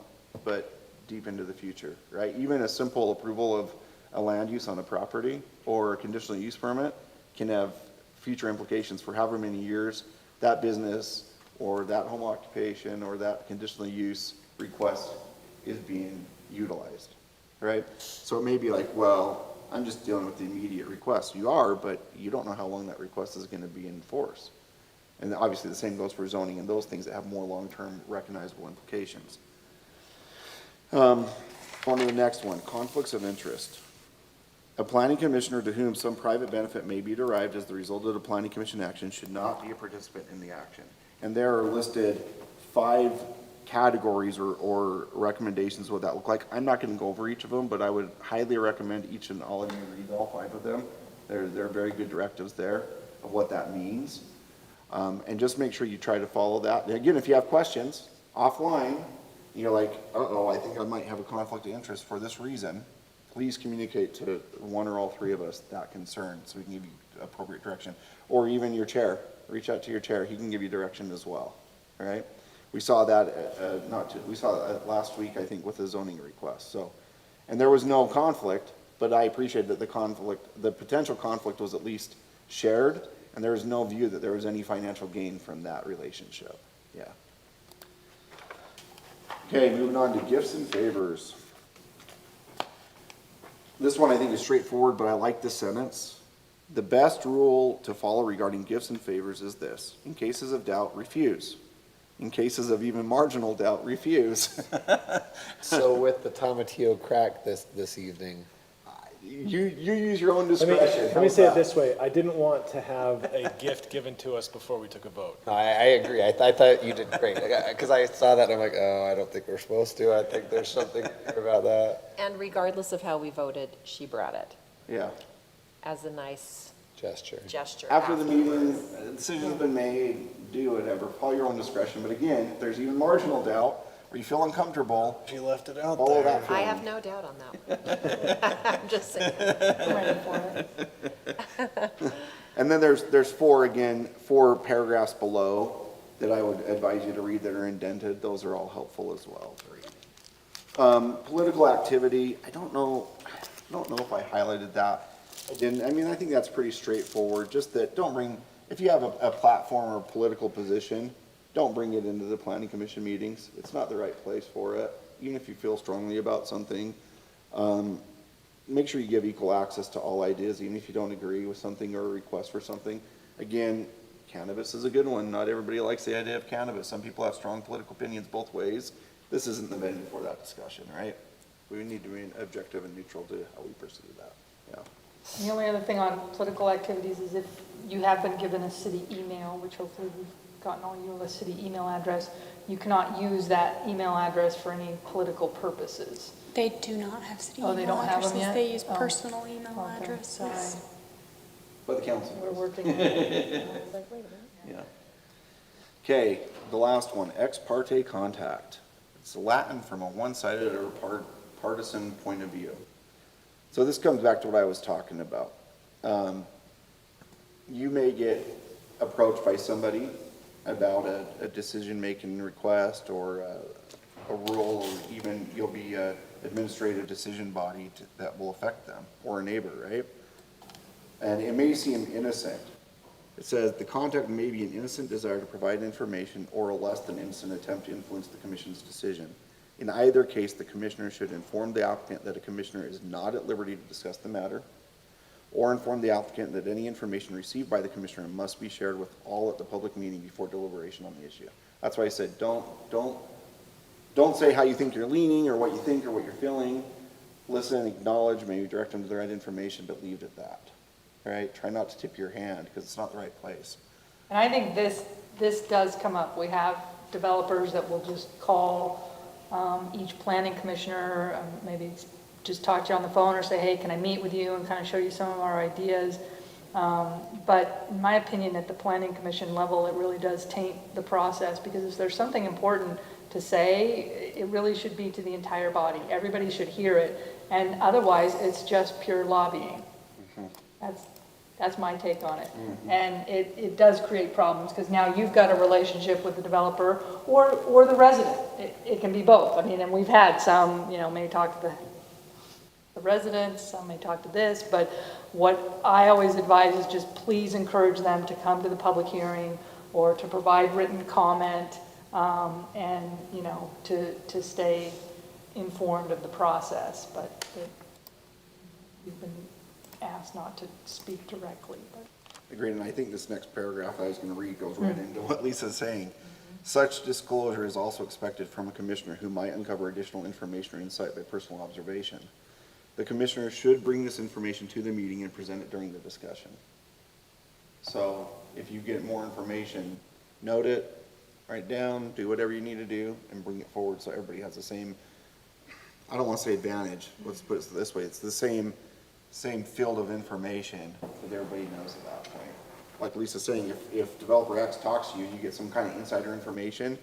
but deep into the future, right? Even a simple approval of a land use on a property or a conditional use permit can have future implications for however many years that business or that home occupation or that conditional use request is being utilized, right? So it may be like, well, I'm just dealing with the immediate request. You are, but you don't know how long that request is going to be in force. And obviously the same goes for zoning and those things that have more long-term recognizable implications. On to the next one, conflicts of interest. A planning commissioner to whom some private benefit may be derived as the result of the planning commission action should not be a participant in the action. And there are listed 5 categories or recommendations of what that look like. I'm not going to go over each of them, but I would highly recommend each and all of you read all 5 of them. There are very good directives there of what that means. And just make sure you try to follow that. And again, if you have questions offline, you're like, I think I might have a conflict of interest for this reason, please communicate to one or all 3 of us that concern so we can give you appropriate direction. Or even your chair, reach out to your chair, he can give you direction as well, all right? We saw that, we saw that last week, I think, with the zoning request. So, and there was no conflict, but I appreciate that the potential conflict was at least shared, and there was no view that there was any financial gain from that relationship. Yeah. Okay, moving on to gifts and favors. This one I think is straightforward, but I like this sentence. The best rule to follow regarding gifts and favors is this: in cases of doubt, refuse. In cases of even marginal doubt, refuse. So with the tomatillo crack this evening, You use your own discretion. Let me say it this way. I didn't want to have a gift given to us before we took a vote. no, I agree. I thought you did great. Because I saw that and I'm like, I don't think we're supposed to. I think there's something about that. And regardless of how we voted, she brought it Yeah. as a nice Gesture. gesture. After the meeting, a decision's been made, do whatever, follow your own discretion. But again, if there's even marginal doubt, or you feel uncomfortable, She left it out follow there. that I feeling. have no doubt on that one. I'm just saying. I'm ready for it. And then there's 4 paragraphs below that I would advise you to read that are indented. Those are all helpful as well to read. Political activity, I don't know if I highlighted that. I didn't. I mean, I think that's pretty straightforward. Just that if you have a platform or political position, don't bring it into the planning commission meetings. It's not the right place for it. Even if you feel strongly about something, make sure you give equal access to all ideas, even if you don't agree with something or a request for something. Again, cannabis is a good one. Not everybody likes the idea of cannabis. Some people have strong political opinions both ways. This isn't the venue for that discussion, right? We need to be objective and neutral to how we pursue that. Yeah. The only other thing on political activities is if you have been given a city email, which hopefully we've gotten all you a city email address, you cannot use that email address for any political purposes. They do not have city Oh, they email don't have them addresses. yet? They use Oh. personal email Okay, addresses. sorry. But the council We're does. working on it. I was like, wait a minute. Yeah. Okay, the last one, ex parte contact. It's Latin from a one-sided or partisan point of view. So this comes back to what I was talking about. You may get approached by somebody about a decision-making request or a rule, or even you'll be a administrative decision body that will affect them, or a neighbor, right? And it may seem innocent. It says, the contact may be an innocent desire to provide information or a less than innocent attempt to influence the commission's decision. In either case, the commissioner should inform the applicant that a commissioner is not at liberty to discuss the matter, or inform the applicant that any information received by the commissioner must be shared with all at the public meeting before deliberation on the issue. That's why I said, don't say how you think you're leaning or what you think or what you're feeling. Listen, acknowledge, maybe direct them to the right information, but leave it at that. Right? Try not to tip your hand because it's not the right place. And I think this does come up. We have developers that will just call each planning commissioner, maybe just talk to you on the phone or say, hey, can I meet with you and kind of show you some of our ideas. But in my opinion, at the planning commission level, it really does taint the process, because if there's something important to say, it really should be to the entire body. Everybody should hear it. And otherwise, it's just pure lobbying. That's my take on it. And it does create problems, because now you've got a relationship with the developer or the resident. It can be both. I mean, and we've had some, may talk to the residents, some may talk to this, but what I always advise is just please encourage them to come to the public hearing or to provide written comment, and, to stay informed of the process. But we've been asked not to speak directly. But Agreed, and I think this next paragraph I was going to read goes right into what Lisa's saying. Such disclosure is also expected from a commissioner who might uncover additional information or insight by personal observation. The commissioner should bring this information to the meeting and present it during the discussion. So if you get more information, note it, write it down, do whatever you need to do, and bring it forward so everybody has the same, I don't want to say advantage, let's put it this way, it's the same field of information that everybody knows at that point. Like Lisa's saying, if developer X talks to you, you get some kind of insider information,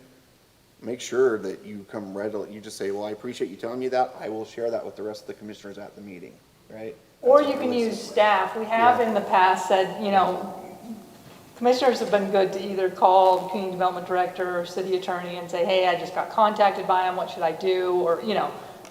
make sure that you come readily, you just say, well, I appreciate you telling me that, I will share that with the rest of the commissioners at the meeting, right? or That's you what can really use simple. staff. We have in the past said, commissioners have been good to either call the community development director or city attorney and say, hey, I just got contacted by them, what should I do? Or,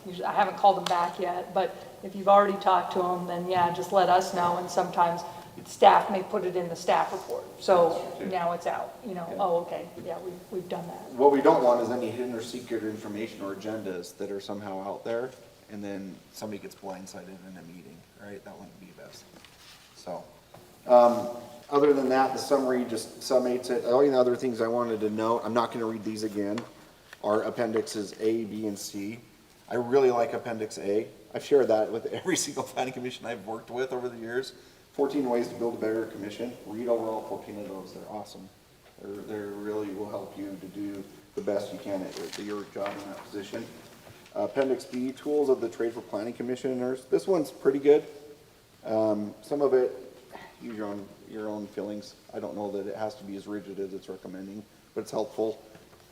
usually I haven't called them back yet, but if you've already talked to them, then yeah, just let us know. And sometimes staff may put it in the staff report. So now it's out, oh, okay, yeah, we've done that. What we don't want is any hidden or secret information or agendas that are somehow out there, and then somebody gets blindsided in a meeting, right? That wouldn't be best. So, other than that, the summary just summates it. The only other things I wanted to note, I'm not gonna read these again, are appendixes A, B, and C. I really like Appendix A. I've shared that with every single planning commission I've worked with over the years. 14 ways to build a better commission. Read over all 14 of those. They're awesome. They really will help you to do the best you can at your job in that position. Appendix B, tools of the trade for planning commissioners. This one's pretty good. Some of it, use your own feelings. I don't know that it has to be as rigid as it's recommending, but it's helpful.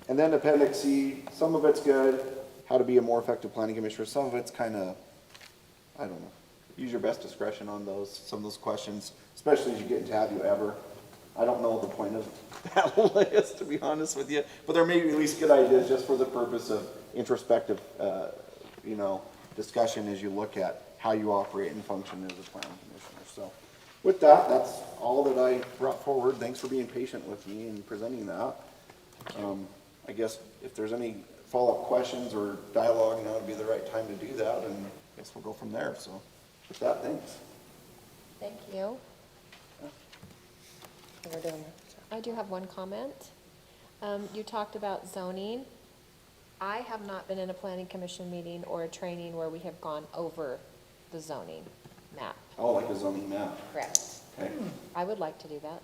And then Appendix C, some of it's good. How to be a more effective planning commissioner. Some of it's kind of, I don't know. Use your best discretion on some of those questions, especially as you get into have you ever. I don't know the point of that list, to be honest with you, but there may be at least good ideas just for the purpose of introspective, discussion as you look at how you operate and function as a planning commissioner. So with that, that's all that I brought forward. Thanks for being patient with me and presenting that. I guess if there's any follow-up questions or dialogue, now would be the right time to do that, and I guess we'll go from there. So with that, thanks. Thank you. I do have one comment. You talked about zoning. I have not been in a planning commission meeting or a training where we have gone over the zoning. map. Oh, like a zoning map, Correct. okay. I would like to do that.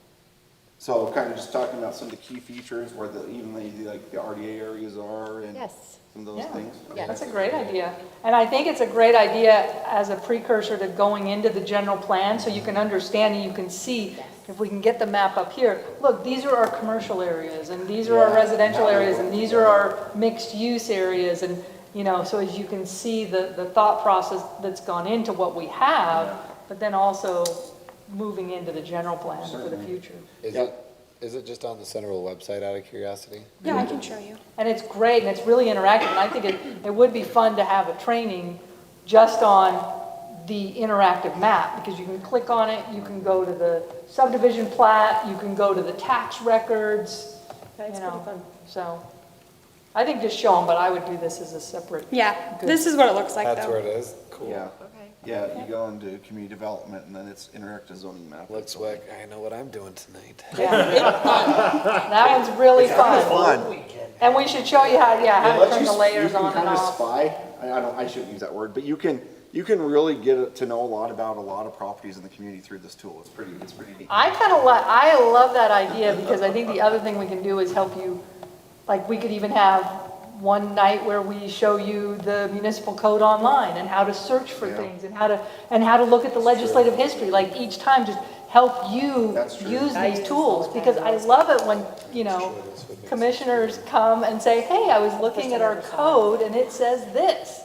So kind of just talking about some of the key features where like the RDA areas are and Yes. some of those Yeah. things? Yeah. That's a great idea. And I think it's a great idea as a precursor to going into the general plan, so you can understand and you can see, if we can get the map up here, look, these are our commercial areas, and these are our Yeah. residential areas, and these are our mixed-use areas, and, you know, so as you can see the thought process that's gone into what we have, but then also moving into the general plan for the future. Is it just on the Central website out of curiosity? Yeah, I can show you. And it's great, and it's really interactive, and I think it would be fun to have a training just on the interactive map, because you can click on it, you can go to the subdivision plat, you can go to the tax records, you know. So, I think just show them, but I would do this as a separate. Yeah, this is what it looks like That's where though. it is? Cool. Yeah, Okay. yeah, you go into community development and then it's interactive zoning map. Looks like I know what I'm doing tonight. Yeah. That one's really fun. Fun. And we should show you how, how It to lets turn you- the layers you can on and kind of off. spy, I shouldn't use that word, but you can really get to know a lot about a lot of properties in the community through this tool. It's pretty neat. I love that idea, because I think the other thing we can do is help you, like, we could even have one night where we show you the municipal code online and how to search for Yeah. things and how to look at the legislative history, like each time just help you That's true. use these tools, because I love it when, you know, commissioners come and say, hey, I was looking at our code and it says this,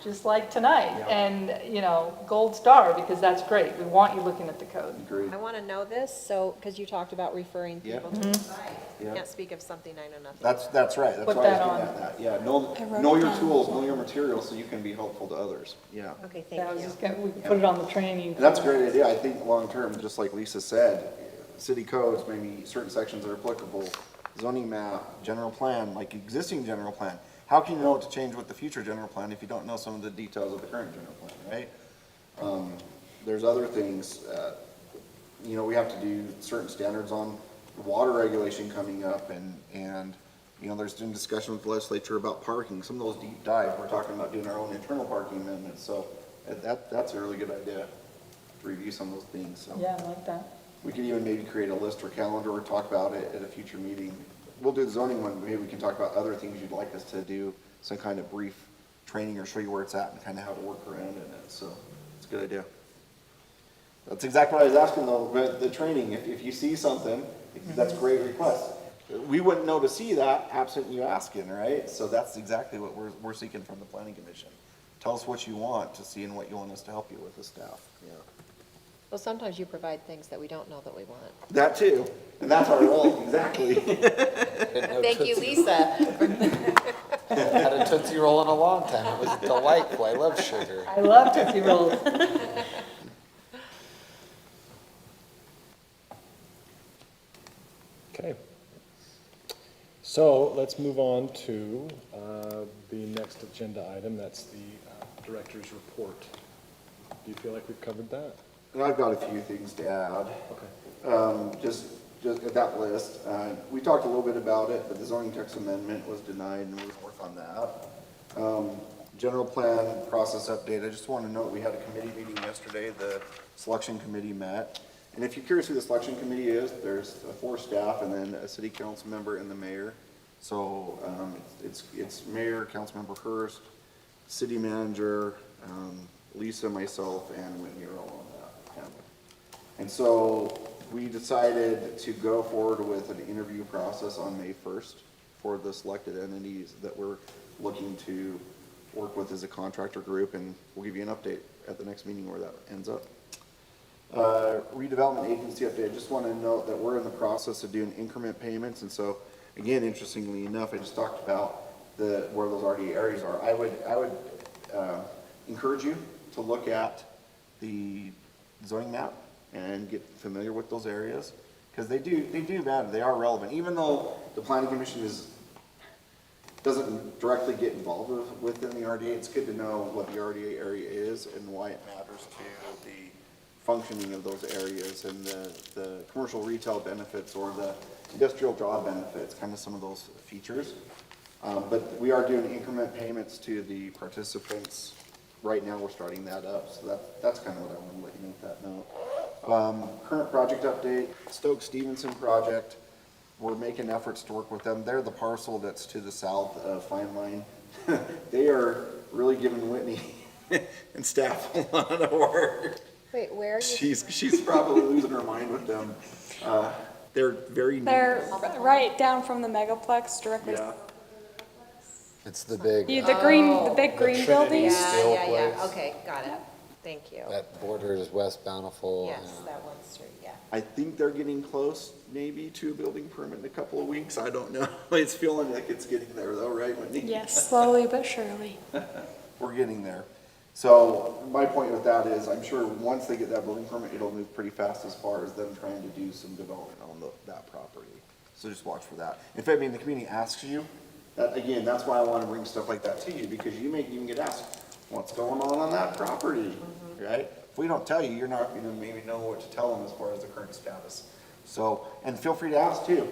just like tonight. And, you know, gold star, because that's great. We want you looking at the code. Agreed. I want to know this, so, because you talked about referring Yeah. people to the site. Yeah. Can't speak of something I know nothing. That's right, that's Put why I was that getting on. at that. Yeah, I wrote know it your down. tools, know your materials so you can be helpful to others. Yeah. Okay, Yeah, I thank was you. just gonna, we can put it on the training. And that's a great idea. I think long-term, just like Lisa said, city codes, maybe certain sections that are applicable, zoning map, general plan, like existing general plan. How can you know what to change with the future general plan if you don't know some of the details of the current general plan, right? There's other things, you know, we have to do certain standards on water regulation coming up and, you know, there's been discussion with the legislature about parking, some of those deep dives, we're talking about doing our own internal parking amendments, so that's a really good idea to review some of those things, so. Yeah, I like that. We could even maybe create a list or calendar or talk about it at a future meeting. We'll do the zoning one, but maybe we can talk about other things you'd like us to do, some kind of brief training or show you where it's at and kind of how to work around in it, so it's a good idea. That's exactly what I was asking though, but the training, if you see something, that's a great request. We wouldn't know to see that absent you asking, right? So that's exactly what we're seeking from the planning commission. Tell us what you want to see and what you want us to help you with the staff, yeah. Well, sometimes you provide things that we don't know that we want. That too, and that's our role, exactly. Thank you, Lisa. Had a Tootsie Roll in a long time. It was delightful. I love sugar. I love Tootsie Rolls. Okay. So let's move on to the next agenda item. That's the director's report. Do you feel like we've covered that? And I've got a few things to add. Okay. Just at that list, we talked a little bit about it, but the zoning text amendment was denied and we're gonna work on that. General plan process update, I just want to note, we had a committee meeting yesterday, the selection committee met. And if you're curious who the selection committee is, there's 4 staff and then a city council member and the mayor. So, it's mayor, councilmember Hurst, city manager, Lisa, myself, and Whitney are all on that panel. And so we decided to go forward with an interview process on May 1st for the selected entities that we're looking to work with as a contractor group, and we'll give you an update at the next meeting where that ends up. Redevelopment agency update, I just want to note that we're in the process of doing increment payments, and so, again, interestingly enough, I just talked about where those RDA areas are. I would encourage you to look at the zoning map and get familiar with those areas, because they do matter, they are relevant, even though the planning commission doesn't directly get involved within the RDA. It's good to know what the RDA area is and why it matters to the functioning of those areas and the commercial retail benefits or the industrial job benefits, kind of some of those features. But we are doing increment payments to the participants right now we're starting that up, so that's kind of what I want to let you know with that note. Current project update, Stoke Stevenson project, we're making efforts to work with them. They're the parcel that's to the south of Fine Line. They are really giving Whitney and staff a lot of work. Wait, where are you? She's probably losing her mind with them. They're very. They're right down from the megaplex directly. Yeah. It's the big, The big green building. Yeah, Still yeah, yeah, place. okay, got it. Thank you. that borders West Bountiful. Yes, and- that one street, yeah. I think they're getting close, maybe to a building permit in a couple of weeks. I don't know. It's feeling like it's getting there though, right, Whitney? Yes, slowly but surely. We're getting there. So my point with that is, I'm sure once they get that building permit, it'll move pretty fast as far as them trying to do some development on that property. So just watch for that. In fact, I mean, the community asks you, that, again, that's why I want to bring stuff like that to you, because you may even get asked, what's going on that property, right? If we don't tell you, you're not going to maybe know what to tell them as far as the current status. So, and feel free to ask too.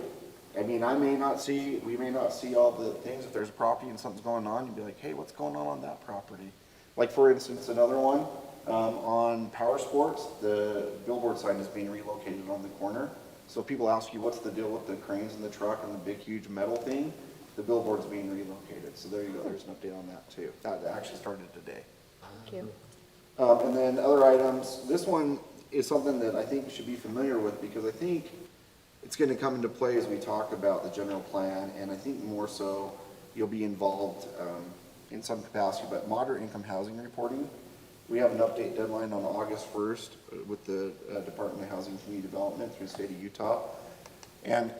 I mean, we may not see all the things. If there's a property and something's going on, you'd be like, hey, what's going on that property? Like, for instance, another one, on Power Sports, the billboard sign is being relocated on the corner. So if people ask you, what's the deal with the cranes in the truck and the big, huge metal thing, the billboard's being relocated. So there you go, there's an update on that too. That actually started today. Thank you. And then other items, this one is something that I think you should be familiar with, because I think it's going to come into play as we talk about the general plan, and I think more so you'll be involved in some capacity, but moderate income housing reporting. We have an update deadline on August 1st with the Department of Housing and Community Development through the state of Utah. And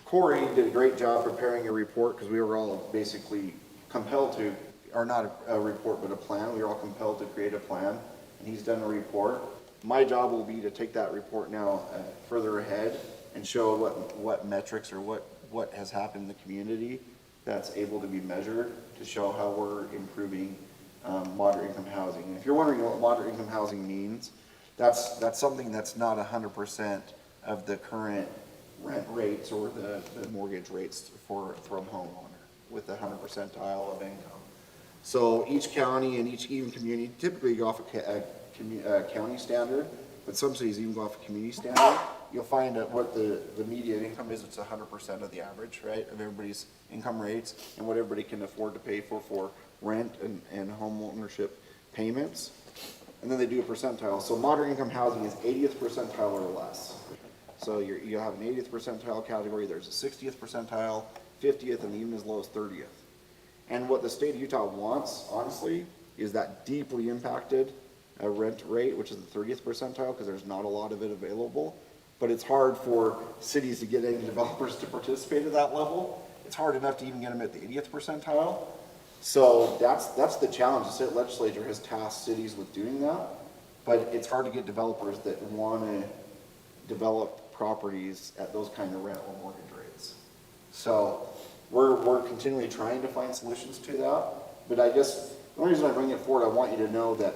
Corey did a great job preparing a report, because we were all basically compelled to, or not a report, but a plan. We were all compelled to create a plan, and he's done a report. My job will be to take that report now further ahead and show what metrics or what has happened in the community that's able to be measured to show how we're improving moderate income housing. And if you're wondering what moderate income housing means, that's something that's not 100% of the current rent rates or the mortgage rates from homeowner with the 100 percentile of income. So each county and each even community typically go off a county standard, but some cities even go off a community standard. You'll find that what the median income is, it's 100% of the average, right, of everybody's income rates and what everybody can afford to pay for rent and home ownership payments. And then they do a percentile. So moderate income housing is 80th percentile or less. So you have an 80th percentile category, there's a 60th percentile, 50th, and even as low as 30th. And what the state of Utah wants, honestly, is that deeply impacted rent rate, which is the 30th percentile, because there's not a lot of it available. But it's hard for cities to get any developers to participate at that level. It's hard enough to even get them at the 80th percentile. So that's the challenge. The state legislature has tasked cities with doing that, but it's hard to get developers that want to develop properties at those kind of rent or mortgage rates. So we're continually trying to find solutions to that. But I guess the only reason I bring it forward, I want you to know that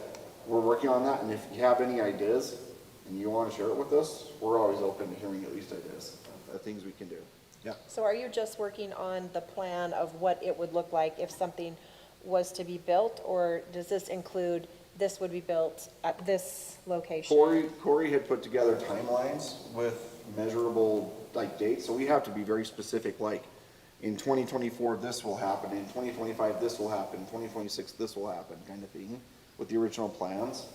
we're working on that, and if you have any ideas and you want to share it with us, we're always open to hearing at least ideas of things we can do. Yeah. So are you just working on the plan of what it would look like if something was to be built, or does this include this would be built at this location? Corey had put together timelines with measurable dates, so we have to be very specific, like in 2024 this will happen, in 2025 this will happen, in 2026 this will happen, kind of thing, with the original plans.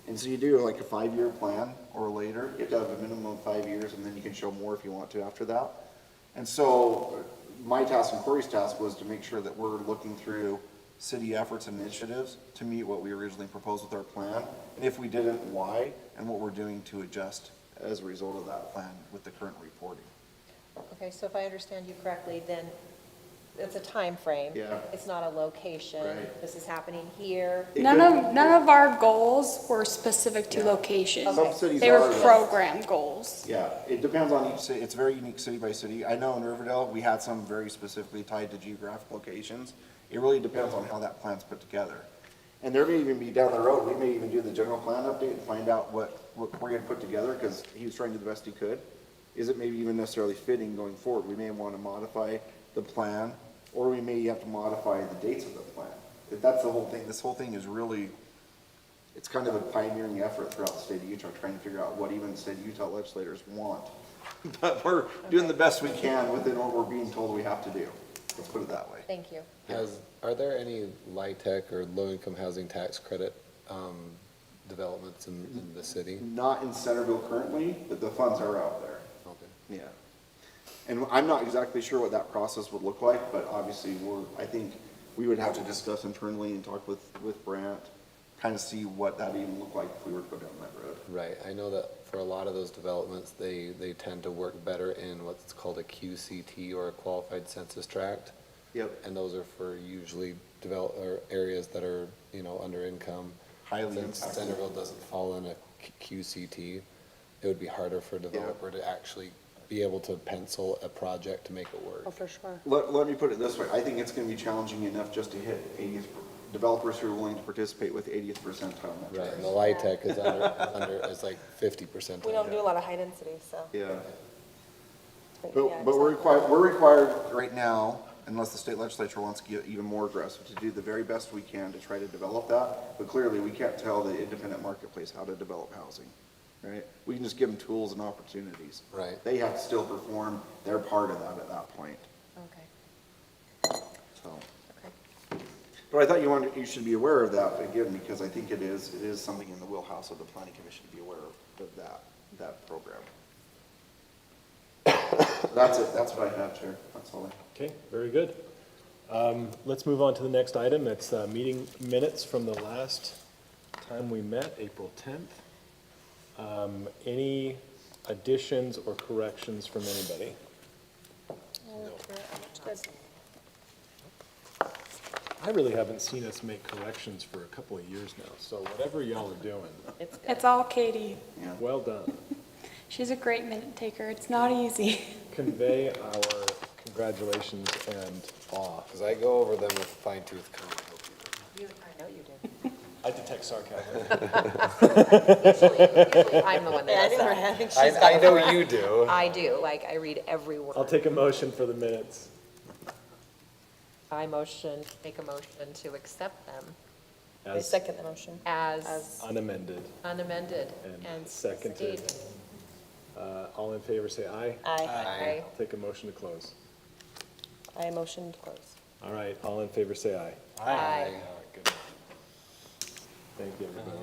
And so you do like a 5-year plan or later, you have to have a minimum of 5 years, and then you can show more if you want to after that. And so my task and Corey's task was to make sure that we're looking through city efforts and initiatives to meet what we originally proposed with our plan. And if we didn't, why, and what we're doing to adjust as a result of that plan with the current reporting. Okay, so if I understand you correctly, then it's a time frame. Yeah. It's not a location. Right. This is happening here. It None of our goals were specific to location. Some cities They were are, program goals. Yeah, it depends on each city. It's very unique city by city. I know in Riverdale, we had some very specifically tied to geographic locations. It really depends on how that plan's put together. And there may even be down the road, we may even do the general plan update and find out what Corey had put together, because he was trying to do the best he could. Is it maybe even necessarily fitting going forward? We may want to modify the plan, or we may have to modify the dates of the plan. that's the whole thing. This whole thing is really, it's kind of a pioneering effort throughout the state of Utah, trying to figure out what even the state of Utah legislators want. But we're doing the best we can within what we're being told we have to do. Let's put it that way. Thank you. Are there any LIHTC or low-income housing tax credit developments in the city? Not in Centerville currently, but the funds are out there. Okay. Yeah. And I'm not exactly sure what that process would look like, but obviously I think we would have to discuss internally and talk with Brant, kind of see what that even looked like if we were to go down that road. Right, I know that for a lot of those developments, they tend to work better in what's called a QCT or a Qualified Census Tract. Yep. And those are for usually or areas that are, under income. Highly Since impacted. Centerville doesn't fall in a QCT, it would be harder for a developer to actually be able to pencil a project to make it work. Oh, for sure. Let me put it this way. I think it's going to be challenging enough just to hit 80th, developers who are willing to participate with 80th percentile. Right, and the LIHTC is is like 50%. We don't do a lot of high density, so. Yeah. yeah, But we're required right now, unless the state legislature wants to get even more aggressive, to do the very best we can to try to develop that. But clearly, we can't tell the independent marketplace how to develop housing, right? We can just give them tools and opportunities. Right. They have to still perform their part of that at that point, Okay, so. okay. But I thought you should be aware of that, again, because I think it is something in the wheelhouse of the planning commission to be aware of that program. That's it, that's what I have, Chair, that's all I have. Okay, very good. Let's move on to the next item. It's meeting minutes from the last time we met, April 10th. Any additions or corrections from anybody? I really haven't seen us make corrections for a couple of years now, so whatever y'all are doing, It's all Katie. well done. She's a great minute taker. It's not easy. Convey our congratulations and awe. Because I go over them with a fine tooth comb. I know you did. I detect sarcasm. Usually I'm the one that does that. I know you do. I do, I read every word. I'll take a motion for the minutes. Make a motion to accept them As the motion. As unamended unamended and and seconded. stated. All in favor, say aye. Aye. I'll take a motion to close. I motion to close. All right, all in favor, say aye. Aye. All right, good. Thank you, everybody.